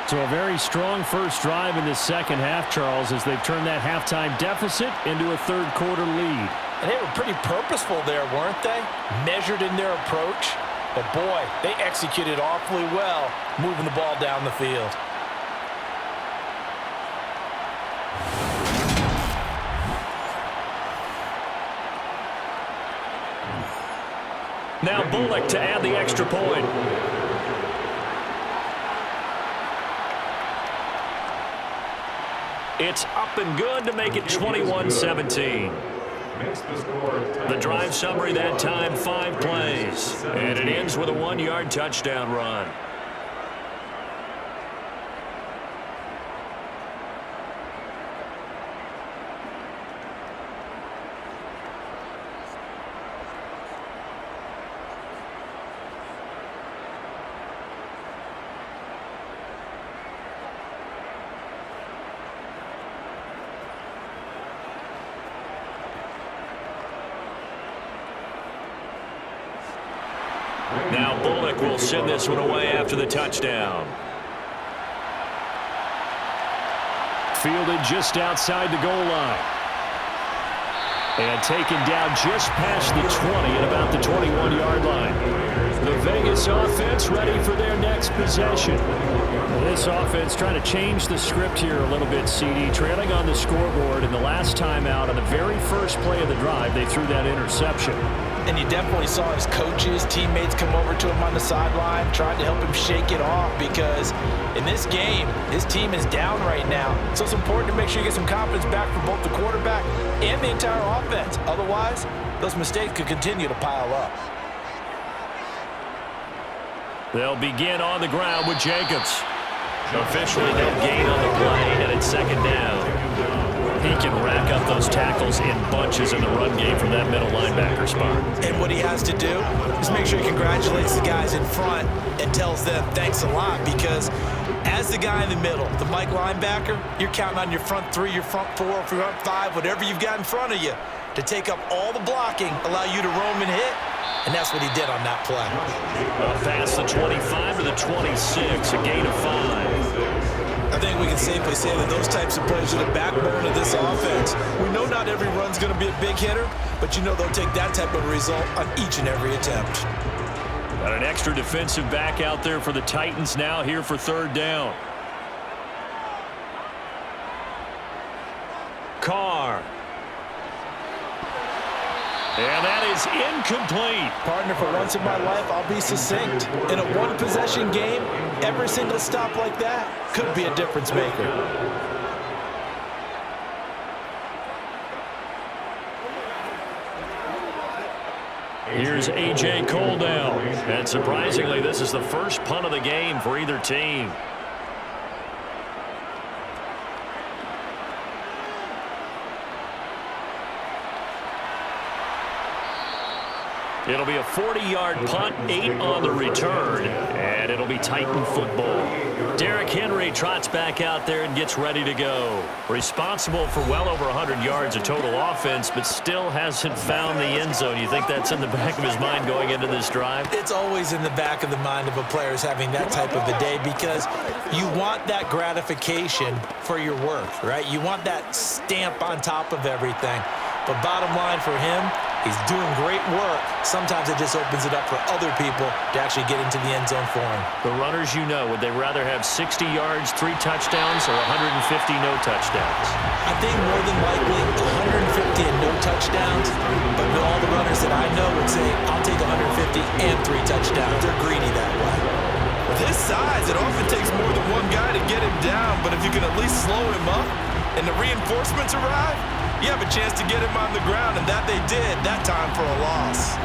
So a very strong first drive in the second half, Charles, as they've turned that halftime deficit into a third-quarter lead. And they were pretty purposeful there, weren't they? Measured in their approach. But, boy, they executed awfully well moving the ball down the field. Now Bullock to add the extra point. It's up and good to make it 21-17. The drive summary that time, 5 plays. And it ends with a 1-yard touchdown run. Now Bullock will send this one away after the touchdown. Fielded just outside the goal line. And taken down just past the 20 at about the 21-yard line. The Vegas offense ready for their next possession. This offense trying to change the script here a little bit, CD. Trailing on the scoreboard, and the last time out on the very first play of the drive, they threw that interception. And you definitely saw his coaches, teammates come over to him on the sideline, trying to help him shake it off because in this game, his team is down right now. So it's important to make sure you get some confidence back from both the quarterback and the entire offense. Otherwise, those mistakes could continue to pile up. They'll begin on the ground with Jacobs. Officially no gain on the play, and it's 2nd down. He can rack up those tackles in bunches in the run game from that middle linebacker spot. And what he has to do is make sure he congratulates the guys in front and tells them thanks a lot because as the guy in the middle, the Mike linebacker, you're counting on your front 3, your front 4, front 5, whatever you've got in front of you to take up all the blocking, allow you to roam and hit, and that's what he did on that play. Past the 25 to the 26, a gain of 5. I think we can safely say that those types of plays are the backbone of this offense. We know not every run's going to be a big hitter, but you know they'll take that type of result on each and every attempt. Got an extra defensive back out there for the Titans now here for 3rd down. Carr. And that is incomplete. Partner, for once in my life, I'll be succinct. In a one-possession game, every single stop like that could be a difference maker. Here's A.J. Cole now. And surprisingly, this is the first punt of the game for either team. It'll be a 40-yard punt, 8 on the return, and it'll be Titan football. Derrick Henry trots back out there and gets ready to go. Responsible for well over 100 yards of total offense, but still hasn't found the end zone. You think that's in the back of his mind going into this drive? It's always in the back of the mind of a player is having that type of a day because you want that gratification for your work, right? You want that stamp on top of everything. But bottom line for him, he's doing great work. Sometimes it just opens it up for other people to actually get into the end zone for him. The runners, you know, would they rather have 60 yards, 3 touchdowns, or 150 no touchdowns? I think more than likely 150 and no touchdowns. But all the runners that I know would say, I'll take 150 and 3 touchdowns. They're greedy that way. With his size, it often takes more than one guy to get him down. But if you can at least slow him up and the reinforcements arrive, you have a chance to get him on the ground, and that they did that time for a loss.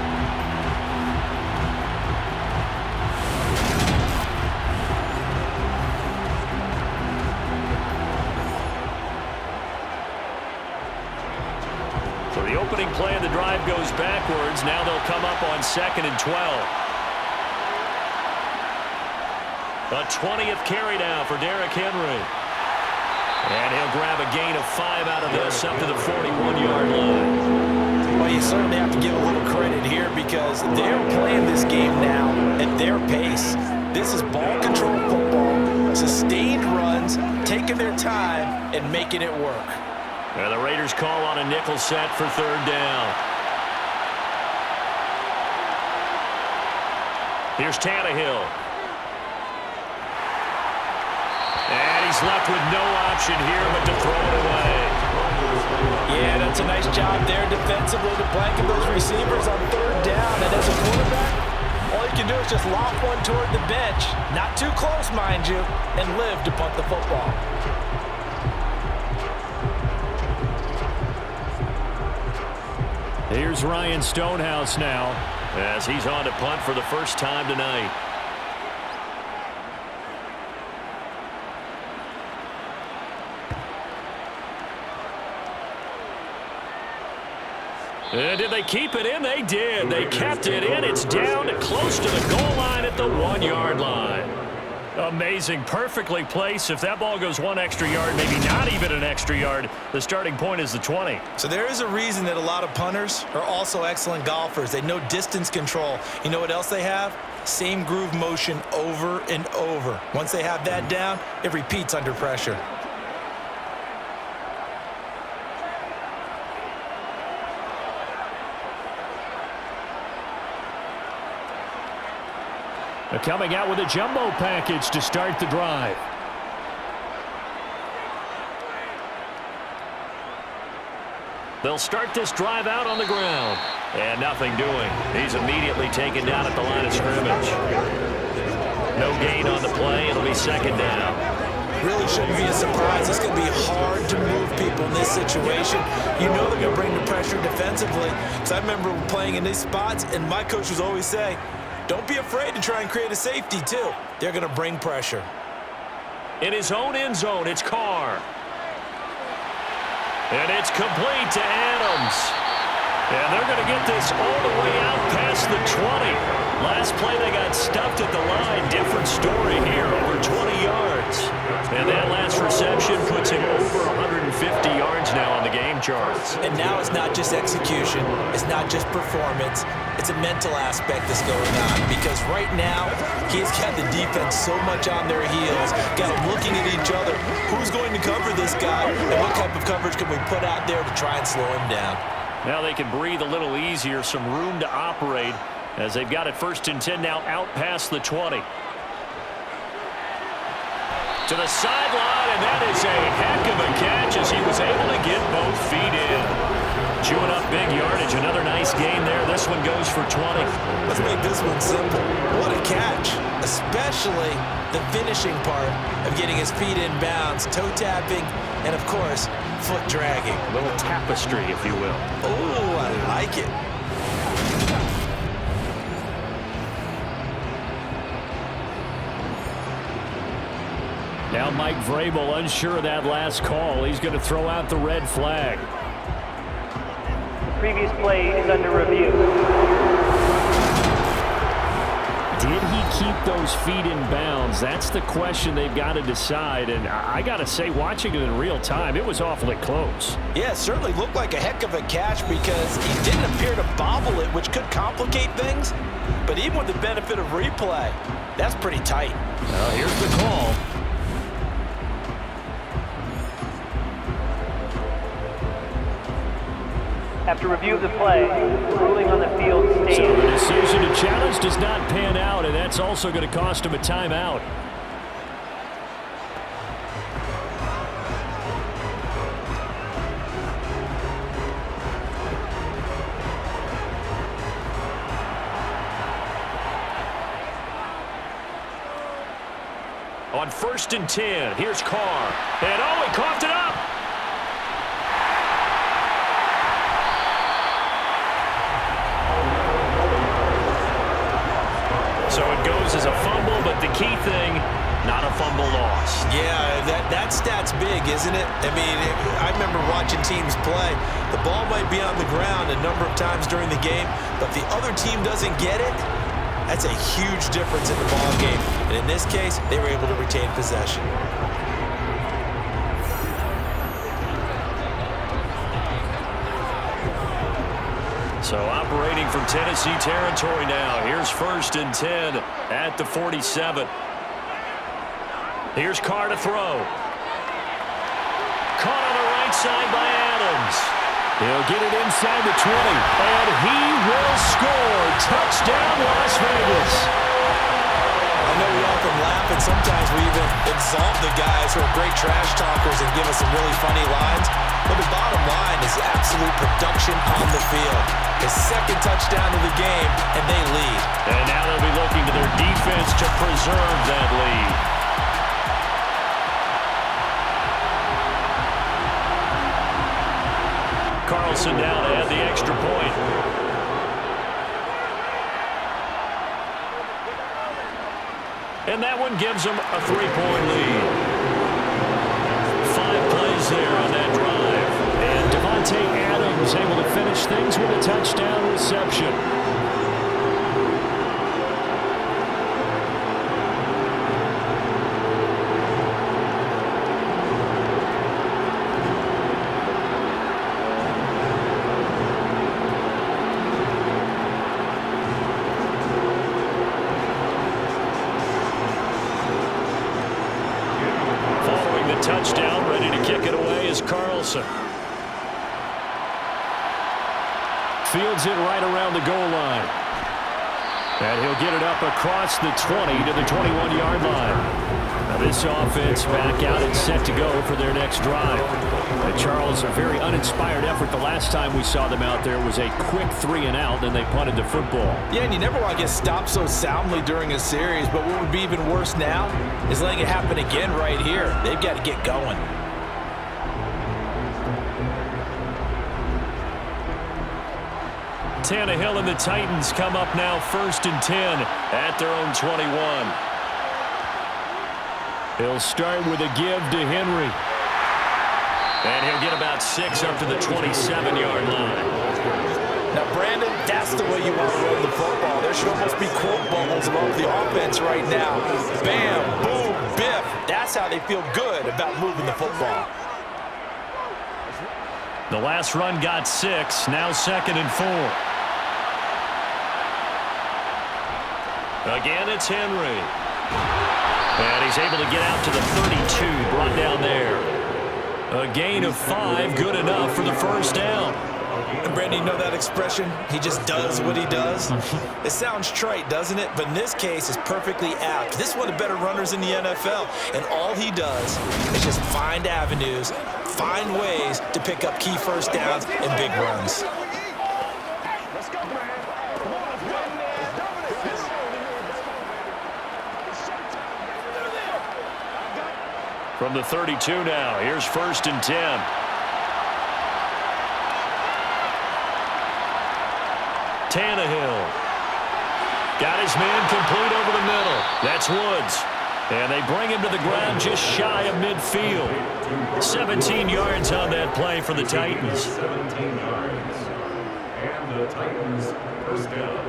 So the opening play of the drive goes backwards. Now they'll come up on 2nd and 12. A 20th carry now for Derrick Henry. And he'll grab a gain of 5 out of this up to the 41-yard line. Well, you certainly have to give a little credit here because they're playing this game now at their pace. This is ball control football, sustained runs, taking their time and making it work. And the Raiders call on a nickel set for 3rd down. Here's Tannehill. And he's left with no option here but to throw it away. Yeah, that's a nice job there defensively to blanket those receivers on 3rd down. And as a quarterback, all you can do is just lob one toward the bench. Not too close, mind you, and live to punt the football. Here's Ryan Stonehouse now, as he's on to punt for the first time tonight. And did they keep it in? They did. They kept it in. It's down close to the goal line at the 1-yard line. Amazing. Perfectly placed. If that ball goes 1 extra yard, maybe not even an extra yard, the starting point is the 20. So there is a reason that a lot of punters are also excellent golfers. They know distance control. You know what else they have? Same groove motion over and over. Once they have that down, it repeats under pressure. They're coming out with a jumbo package to start the drive. They'll start this drive out on the ground. And nothing doing. He's immediately taken down at the line of scrimmage. No gain on the play. It'll be 2nd down. Really shouldn't be a surprise. It's going to be hard to move people in this situation. You know they're going to bring the pressure defensively. Because I remember playing in these spots, and my coach would always say, don't be afraid to try and create a safety, too. They're going to bring pressure. In his own end zone, it's Carr. And it's complete to Adams. And they're going to get this all the way out past the 20. Last play, they got stuffed at the line. Different story here, over 20 yards. And that last reception puts him over 150 yards now on the game charts. And now it's not just execution. It's not just performance. It's a mental aspect that's going on. Because right now, he's got the defense so much on their heels. Got them looking at each other. Who's going to cover this guy? And what type of coverage can we put out there to try and slow him down? Now they can breathe a little easier, some room to operate as they've got it 1st and 10 now out past the 20. To the sideline, and that is a heck of a catch as he was able to get both feet in. Chewing up big yardage, another nice gain there. This one goes for 20. Let's make this one simple. What a catch, especially the finishing part of getting his feet in bounds, toe tapping, and of course, foot dragging. A little tapestry, if you will. Oh, I like it. Now Mike Vrabel unsure of that last call. He's going to throw out the red flag. The previous play is under review. Did he keep those feet in bounds? That's the question they've got to decide. And I got to say, watching it in real time, it was awfully close. Yeah, it certainly looked like a heck of a catch because he didn't appear to bobble it, which could complicate things. But even with the benefit of replay, that's pretty tight. Well, here's the call. After review of the play, ruling on the field So stays. the decision to challenge does not pan out, and that's also going to cost him a timeout. On 1st and 10, here's Carr. And oh, he coughed it up. So it goes as a fumble, but the key thing, not a fumble loss. Yeah, that stat's big, isn't it? I mean, I remember watching teams play. The ball might be on the ground a number of times during the game, but the other team doesn't get it. That's a huge difference in the ball game. And in this case, they were able to retain possession. So operating from Tennessee territory now. Here's 1st and 10 at the 47. Here's Carr to throw. Caught on the right side by Adams. He'll get it inside the 20, and he will score. Touchdown, Las Vegas. I know we often laugh, and sometimes we even exalt the guys who are great trash talkers and give us some really funny lines. But the bottom line is absolute production on the field. His second touchdown of the game, and they lead. And now they'll be looking to their defense to preserve that lead. Carlson down to add the extra point. And that one gives them a 3-point lead. 5 plays there on that drive. And Devontae Adams able to finish things with a touchdown reception. Touchdown, ready to kick it away is Carlson. Fields it right around the goal line. And he'll get it up across the 20 to the 21-yard line. Now this offense back out and set to go for their next drive. And Charles, a very uninspired effort the last time we saw them out there was a quick 3-and-out, then they punted the football. Yeah, and you never want to get stopped so soundly during a series, but what would be even worse now is letting it happen again right here. They've got to get going. Tannehill and the Titans come up now 1st and 10 at their own 21. He'll start with a give to Henry. And he'll get about 6 up to the 27-yard line. Now, Brandon, that's the way you want to run the football. There should almost be quote bubbles above the offense right now. Bam, boom, biff. That's how they feel good about moving the football. The last run got 6. Now 2nd and 4. Again, it's Henry. And he's able to get out to the 32, brought down there. A gain of 5, good enough for the first down. And Brandon, you know that expression? He just does what he does. It sounds trite, doesn't it? But in this case, it's perfectly apt. This is one of the better runners in the NFL. And all he does is just find avenues, find ways to pick up key first downs and big runs. From the 32 now, here's 1st and 10. Tannehill. Got his man complete over the middle. That's Woods. And they bring him to the ground just shy of midfield. 17 yards on that play for the Titans. 17 yards. And the Titans first down.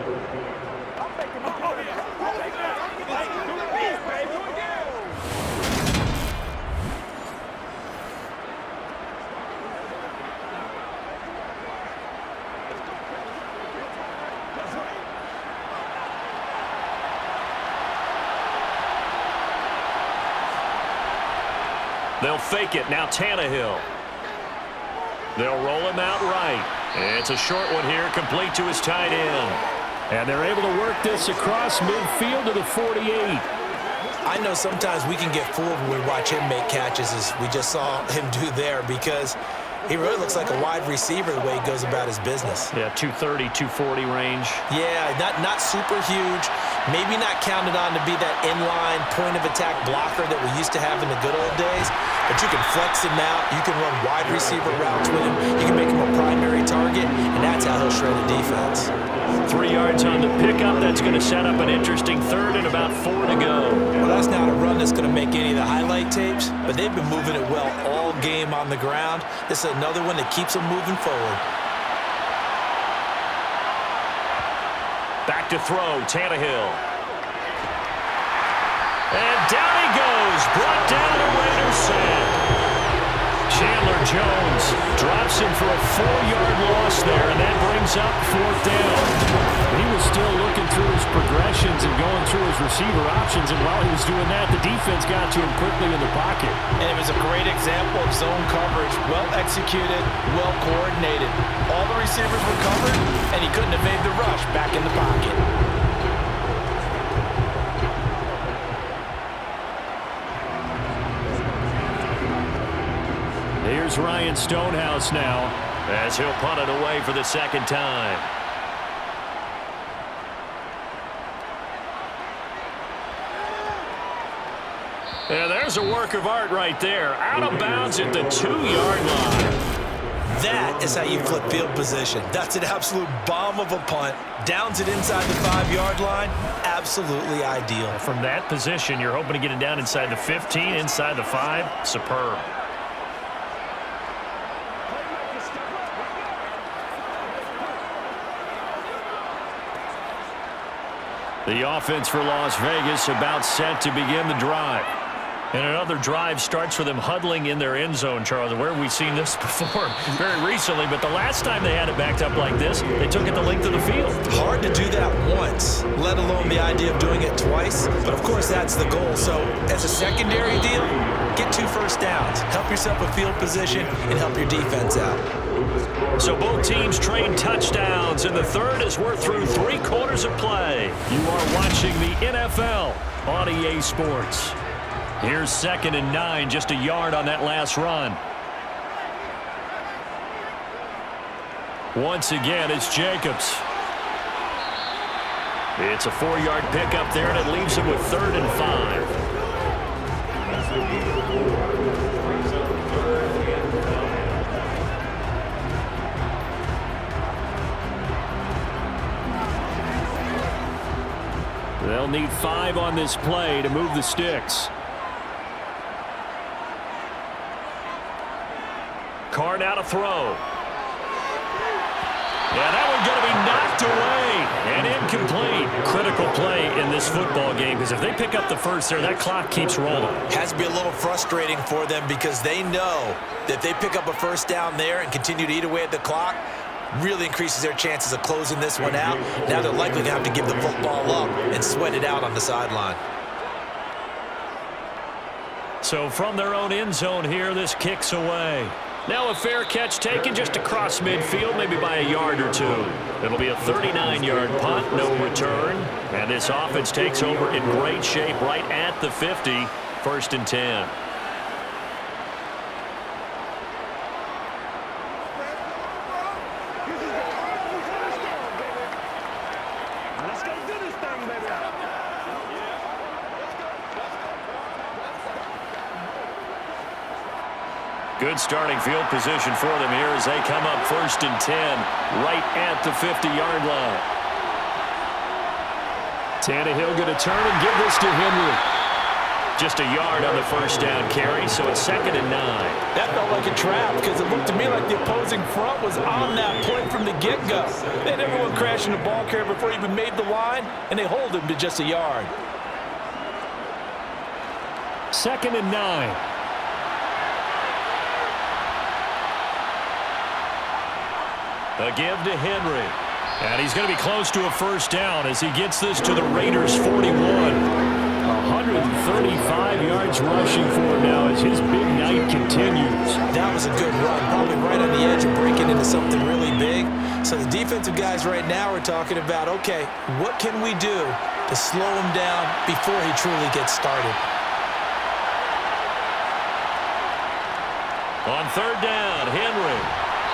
They'll fake it. Now Tannehill. They'll roll him out right. It's a short one here, complete to his tight end. And they're able to work this across midfield to the 48. I know sometimes we can get fooled when we watch him make catches, as we just saw him do there, because he really looks like a wide receiver the way he goes about his business. Yeah, 230, 240 range. Yeah, not super huge. Maybe not counted on to be that inline point-of-attack blocker that we used to have in the good old days. But you can flex him out. You can run wide receiver routes with him. You can make him a primary target, and that's how he'll shred a defense. 3 yards on the pickup. That's going to set up an interesting third and about 4 to go. Well, that's not a run that's going to make any of the highlight tapes, but they've been moving it well all game on the ground. This is another one that keeps them moving forward. Back to throw, Tannehill. And down he goes, brought down a Raiders sack. Chandler Jones drops him for a 4-yard loss there, and that brings up 4th down. He was still looking through his progressions and going through his receiver options, and while he was doing that, the defense got to him quickly in the pocket. And it was a great example of zone coverage, well executed, well coordinated. All the receivers were covered, and he couldn't evade the rush back in the pocket. Here's Ryan Stonehouse now, as he'll punt it away for the 2nd time. And there's a work of art right there. Out of bounds at the 2-yard line. That is how you flip field position. That's an absolute bomb of a punt. Downs it inside the 5-yard line. Absolutely ideal. From that position, you're hoping to get it down inside the 15, inside the 5. Superb. The offense for Las Vegas about set to begin the drive. And another drive starts with them huddling in their end zone, Charles. Where have we seen this before? Very recently, but the last time they had it backed up like this, they took it the length of the field. Hard to do that once, let alone the idea of doing it twice. But, of course, that's the goal. So, as a secondary deal, get 2 first downs. Help yourself with field position and help your defense out. So both teams trade touchdowns, and the third as we're through 3 quarters of play. You are watching the NFL on EA Sports. Here's 2nd and 9, just a yard on that last run. Once again, it's Jacobs. It's a 4-yard pickup there, and it leaves him with 3rd and 5. They'll need 5 on this play to move the sticks. Card out a throw. Yeah, that one's going to be knocked away and incomplete. Critical play in this football game, because if they pick up the first there, that clock keeps rolling. Has to be a little frustrating for them, because they know that they pick up a first down there and continue to eat away at the clock, really increases their chances of closing this one out. Now they're likely going to have to give the football up and sweat it out on the sideline. So from their own end zone here, this kicks away. Now a fair catch taken just across midfield, maybe by a yard or 2. It'll be a 39-yard punt, no return. And this offense takes over in great shape right at the 50, 1st and 10. Good starting field position for them here as they come up 1st and 10 right at the 50-yard line. Tannehill going to turn and give this to Henry. Just a yard on the first down carry, so it's 2nd and 9. That felt like a trap because it looked to me like the opposing front was on that play from the get-go. They had everyone crashing the ball carrier before he even made the line, and they hold him to just a yard. 2nd and 9. A give to Henry. And he's going to be close to a first down as he gets this to the Raiders' 41. 135 yards rushing for him now as his big night continues. That was a good run, probably right on the edge of breaking into something really big. So the defensive guys right now are talking about, okay, what can we do to slow him down before he truly gets started? On 3rd down, Henry.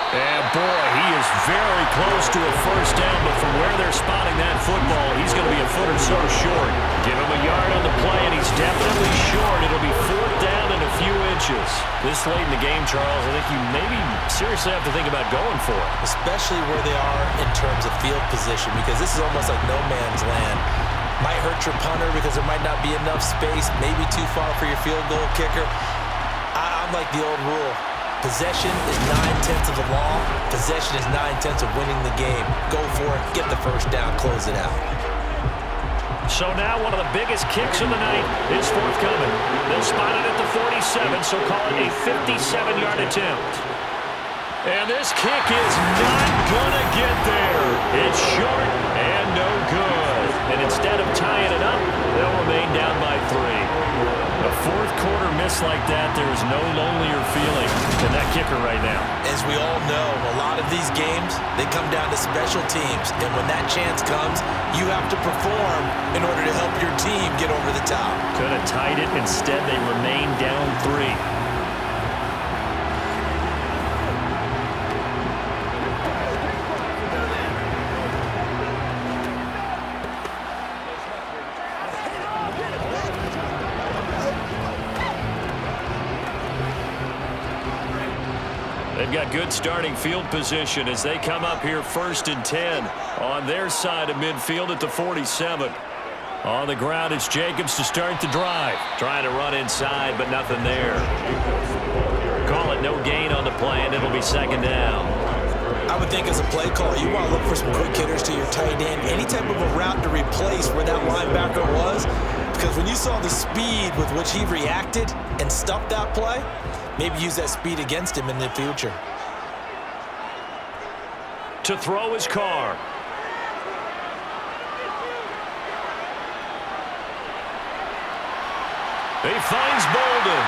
And boy, he is very close to a first down, but from where they're spotting that football, he's going to be a foot or so short. Give him a yard on the play, and he's definitely short. It'll be 4th down and a few inches. This late in the game, Charles, I think you maybe seriously have to think about going for it. Especially where they are in terms of field position, because this is almost like no man's land. Might hurt your punter because there might not be enough space, maybe too far for your field goal kicker. I'm like the old rule. Possession is 9/10 of the law. Possession is 9/10 of winning the game. Go for it. Get the first down. Close it out. So now one of the biggest kicks of the night is forthcoming. They'll spot it at the 47, so call it a 57-yard attempt. And this kick is not going to get there. It's short and no good. And instead of tying it up, they'll remain down by 3. A fourth quarter miss like that, there is no lonelier feeling than that kicker right now. As we all know, a lot of these games, they come down to special teams. And when that chance comes, you have to perform in order to help your team get over the top. Could have tied it. Instead, they remain down 3. They've got good starting field position as they come up here 1st and 10 on their side of midfield at the 47. On the ground, it's Jacobs to start the drive. Trying to run inside, but nothing there. Call it no gain on the play, and it'll be 2nd down. I would think as a play caller, you want to look for some quick hitters to your tight end. Any type of a route to replace where that linebacker was. Because when you saw the speed with which he reacted and stuffed that play, maybe use that speed against him in the future. To throw his car. He finds Bolden.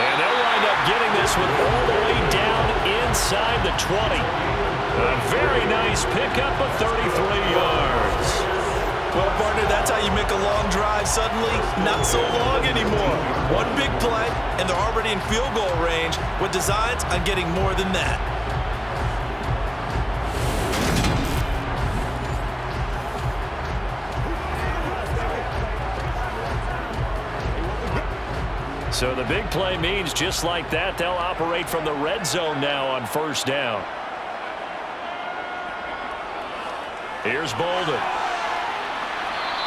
And they'll wind up getting this one all the way down inside the 20. A very nice pickup of 33 yards. Well, partner, that's how you make a long drive suddenly not so long anymore. One big play, and they're already in field goal range with designs on getting more than that. So the big play means just like that, they'll operate from the red zone now on 1st down. Here's Bolden.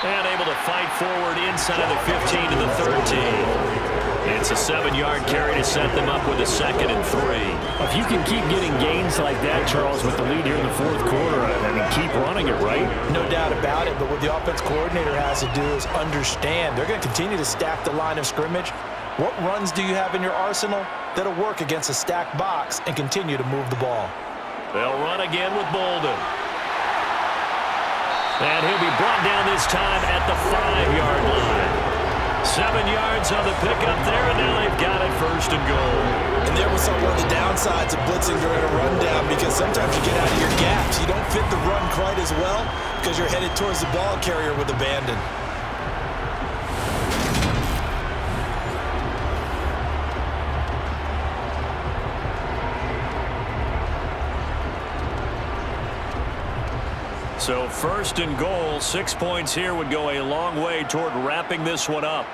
And able to fight forward inside the 15 to the 13. It's a 7-yard carry to set them up with a 2nd and 3. If you can keep getting gains like that, Charles, with the lead here in the 4th quarter, I mean, keep running it, right? No doubt about it, but what the offense coordinator has to do is understand. They're going to continue to stack the line of scrimmage. What runs do you have in your arsenal that'll work against a stacked box and continue to move the ball? They'll run again with Bolden. And he'll be brought down this time at the 5-yard line. 7 yards on the pickup there, and now they've got it 1st and goal. And there was one of the downsides of blitzing during a rundown, because sometimes you get out of your gaps. You don't fit the run quite as well because you're headed towards the ball carrier with abandon. So 1st and goal, 6 points here would go a long way toward wrapping this one up.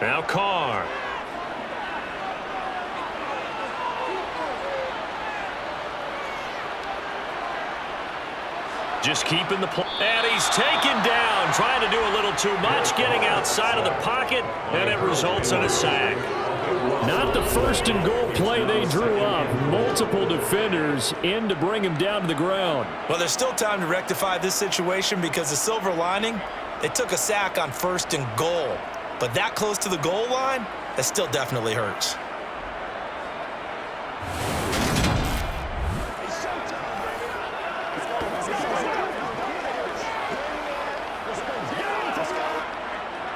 Now Carr. Just keeping the play. And he's taken down, trying to do a little too much, getting outside of the pocket, and it results in a sack. Not the first and goal play they drew up. Multiple defenders in to bring him down to the ground. Well, there's still time to rectify this situation because the silver lining, they took a sack on 1st and goal. But that close to the goal line, that still definitely hurts.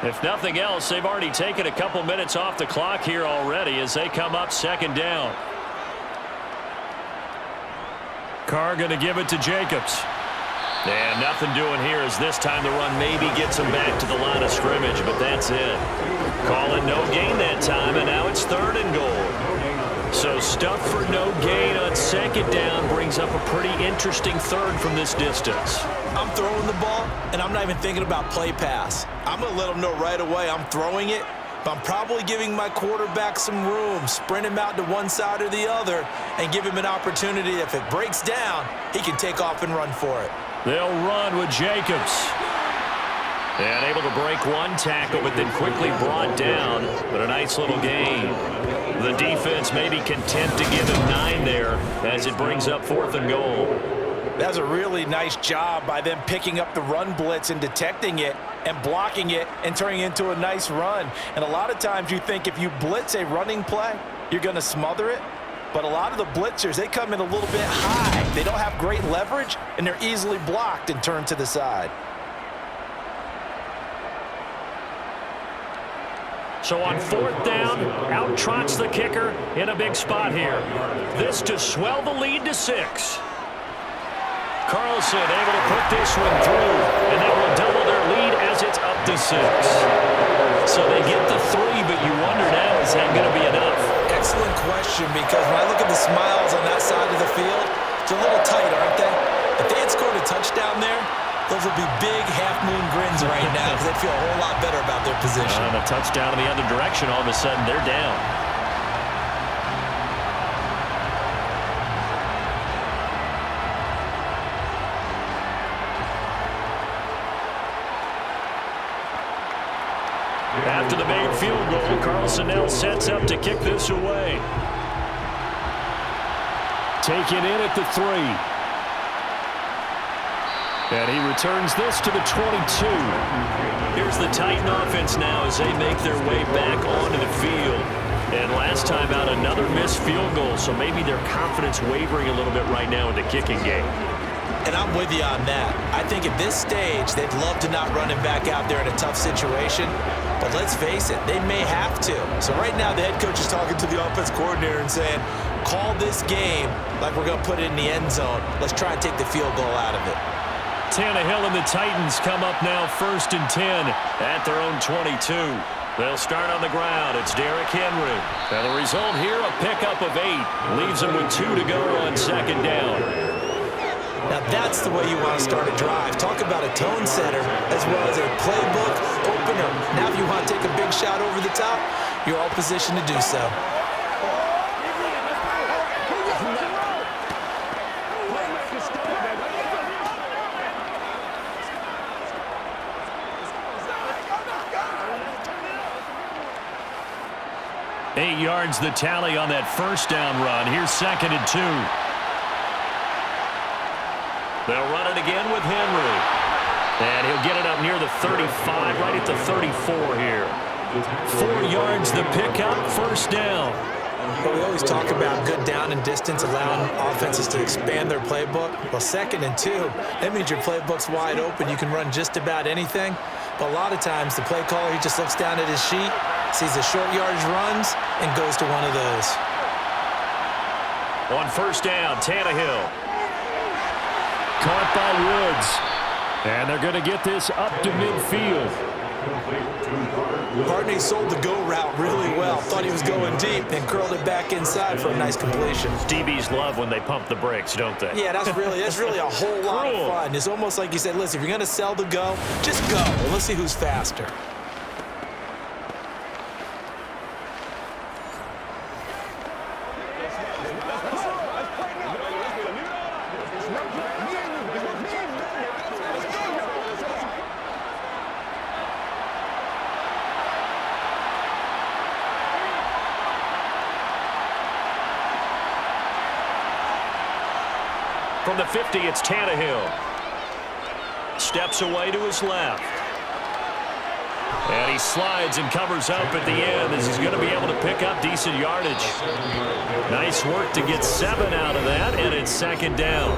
If nothing else, they've already taken a couple minutes off the clock here already as they come up 2nd down. Carr going to give it to Jacobs. And nothing doing here as this time the run maybe gets him back to the line of scrimmage, but that's it. Calling no gain that time, and now it's 3rd and goal. So stuff for no gain on 2nd down brings up a pretty interesting 3rd from this distance. I'm throwing the ball, and I'm not even thinking about play pass. I'm going to let them know right away I'm throwing it, but I'm probably giving my quarterback some room, sprint him out to one side or the other, and give him an opportunity. If it breaks down, he can take off and run for it. They'll run with Jacobs. And able to break one tackle, but then quickly brought down, but a nice little gain. The defense may be content to give him 9 there as it brings up 4th and goal. That's a really nice job by them picking up the run blitz and detecting it and blocking it and turning it into a nice run. And a lot of times you think if you blitz a running play, you're going to smother it. But a lot of the blitzers, they come in a little bit high. They don't have great leverage, and they're easily blocked and turned to the side. So on 4th down, out trots the kicker in a big spot here. This to swell the lead to 6. Carlson able to put this one through, and that will double their lead as it's up to 6. So they get the 3, but you wonder now, is that going to be enough? Excellent question, because when I look at the smiles on that side of the field, it's a little tight, aren't they? If they had scored a touchdown there, those would be big half-moon grins right now because they'd feel a whole lot better about their position. And a touchdown in the other direction, all of a sudden they're down. After the made field goal, Carlson now sets up to kick this away. Taken in at the 3. And he returns this to the 22. Here's the Titan offense now as they make their way back onto the field. And last time out, another missed field goal, so maybe their confidence wavering a little bit right now in the kicking game. And I'm with you on that. I think at this stage, they'd love to not run him back out there in a tough situation. But let's face it, they may have to. So right now, the head coach is talking to the offense coordinator and saying, call this game like we're going to put it in the end zone. Let's try and take the field goal out of it. Tannehill and the Titans come up now 1st and 10 at their own 22. They'll start on the ground. It's Derrick Henry. And the result here, a pickup of 8. Leaves them with 2 to go on 2nd down. Now that's the way you want to start a drive. Talk about a tone setter as well as a playbook opener. Now if you want to take a big shot over the top, you're all positioned to do so. Eight yards the tally on that 1st down run. Here's 2nd and 2. They'll run it again with Henry. And he'll get it up near the 35, right at the 34 here. 4 yards the pickup, 1st down. But we always talk about good down and distance, allowing offenses to expand their playbook. Well, 2nd and 2, that means your playbook's wide open. You can run just about anything. But a lot of times, the play caller, he just looks down at his sheet, sees the short yardage runs, and goes to one of those. On 1st down, Tannehill. Caught by Woods. And they're going to get this up to midfield. Hardney sold the go route really well. Thought he was going deep, then curled it back inside for a nice completion. DBs love when they pump the brakes, don't they? Yeah, that's really a whole lot of fun. It's almost like you said, listen, if you're going to sell the go, just go. And let's see who's faster. From the 50, it's Tannehill. Steps away to his left. And he slides and covers up at the end as he's going to be able to pick up decent yardage. Nice work to get 7 out of that, and it's second down.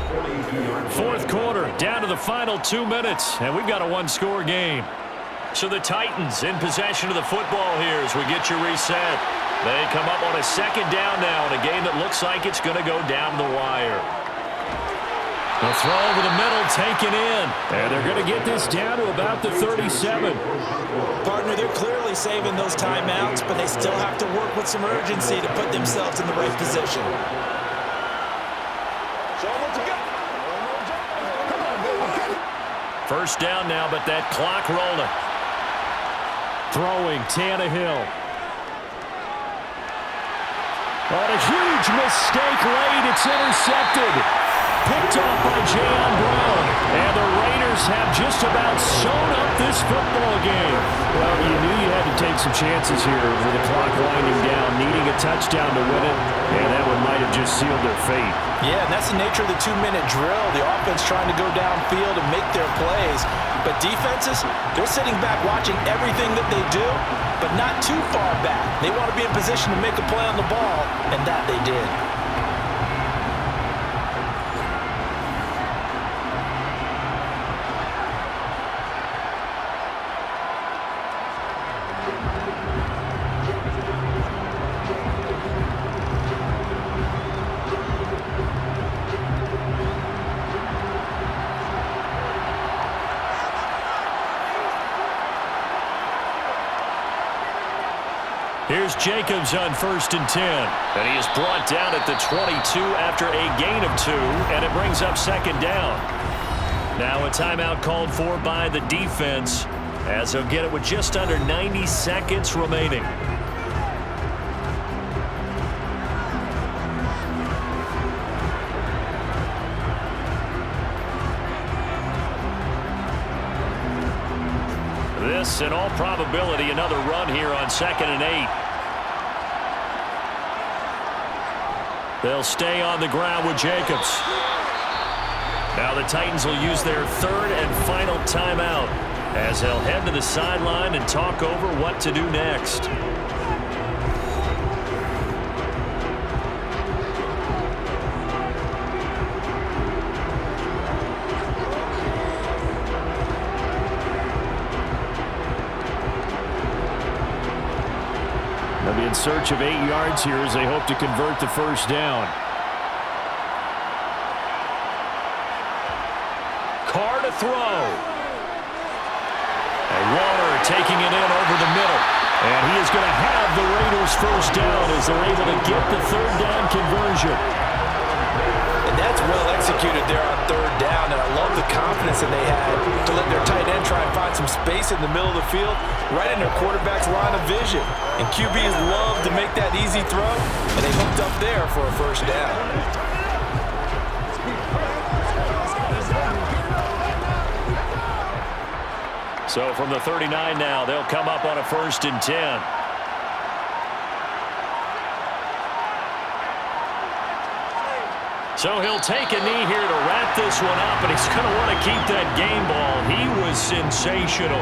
Fourth quarter, down to the final 2 minutes, and we've got a one-score game. So the Titans in possession of the football here as we get you reset. They come up on a second down now in a game that looks like it's going to go down the wire. The throw over the middle, taken in. And they're going to get this down to about the 37. Partner, they're clearly saving those timeouts, but they still have to work with some urgency to put themselves in the right position. First down now, but that clock rolling. Throwing, Tannehill. On a huge mistake late, it's intercepted. Picked off by John Brown. And the Raiders have just about sewn up this football game. Well, you knew you had to take some chances here with the clock winding down, needing a touchdown to win it, and that one might have just sealed their fate. Yeah, and that's the nature of the 2-minute drill. The offense trying to go downfield and make their plays. But defenses, they're sitting back watching everything that they do, but not too far back. They want to be in position to make a play on the ball, and that they did. Here's Jacobs on 1st and 10. And he is brought down at the 22 after a gain of 2, and it brings up second down. Now a timeout called for by the defense as they'll get it with just under 90 seconds remaining. This, in all probability, another run here on 2nd and 8. They'll stay on the ground with Jacobs. Now the Titans will use their 3rd and final timeout as they'll head to the sideline and talk over what to do next. They'll be in search of 8 yards here as they hope to convert the first down. Carr to throw. And Waller taking it in over the middle. And he is going to have the Raiders first down as they're able to get the 3rd down conversion. And that's well executed there on 3rd down, and I love the confidence that they had to let their tight end try and find some space in the middle of the field, right in their quarterback's line of vision. And QBs love to make that easy throw, and they hooked up there for a first down. So from the 39 now, they'll come up on a 1st and 10. So he'll take a knee here to wrap this one up, and he's going to want to keep that game ball. He was sensational.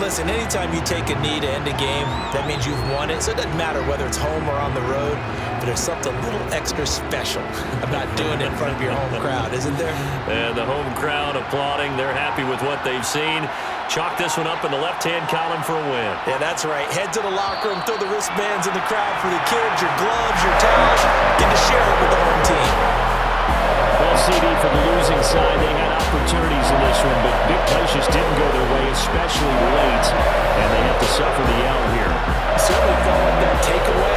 Listen, anytime you take a knee to end a game, that means you've won it. So it doesn't matter whether it's home or on the road, but there's something a little extra special about doing it in front of your home crowd, isn't there? And the home crowd applauding. They're happy with what they've seen. Chalk this one up in the left-hand column for a win. Yeah, that's right. Head to the locker room, throw the wristbands in the crowd for the kids, your gloves, your towels. Get to share it with the home team. Well, CD, for the losing side, they had opportunities in this one, but big plays just didn't go their way, especially late, and they have to suffer the L here. Certainly felt like that takeaway,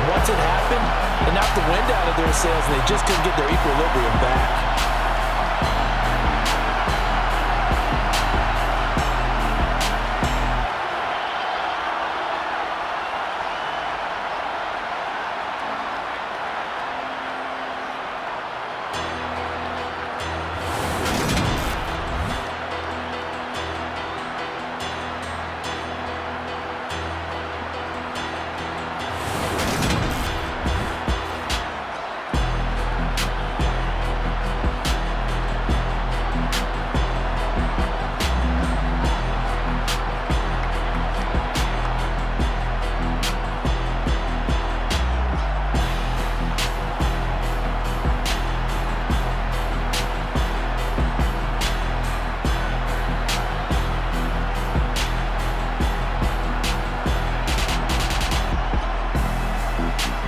once it happened, it knocked the wind out of their sails, and they just couldn't get their equilibrium back. down.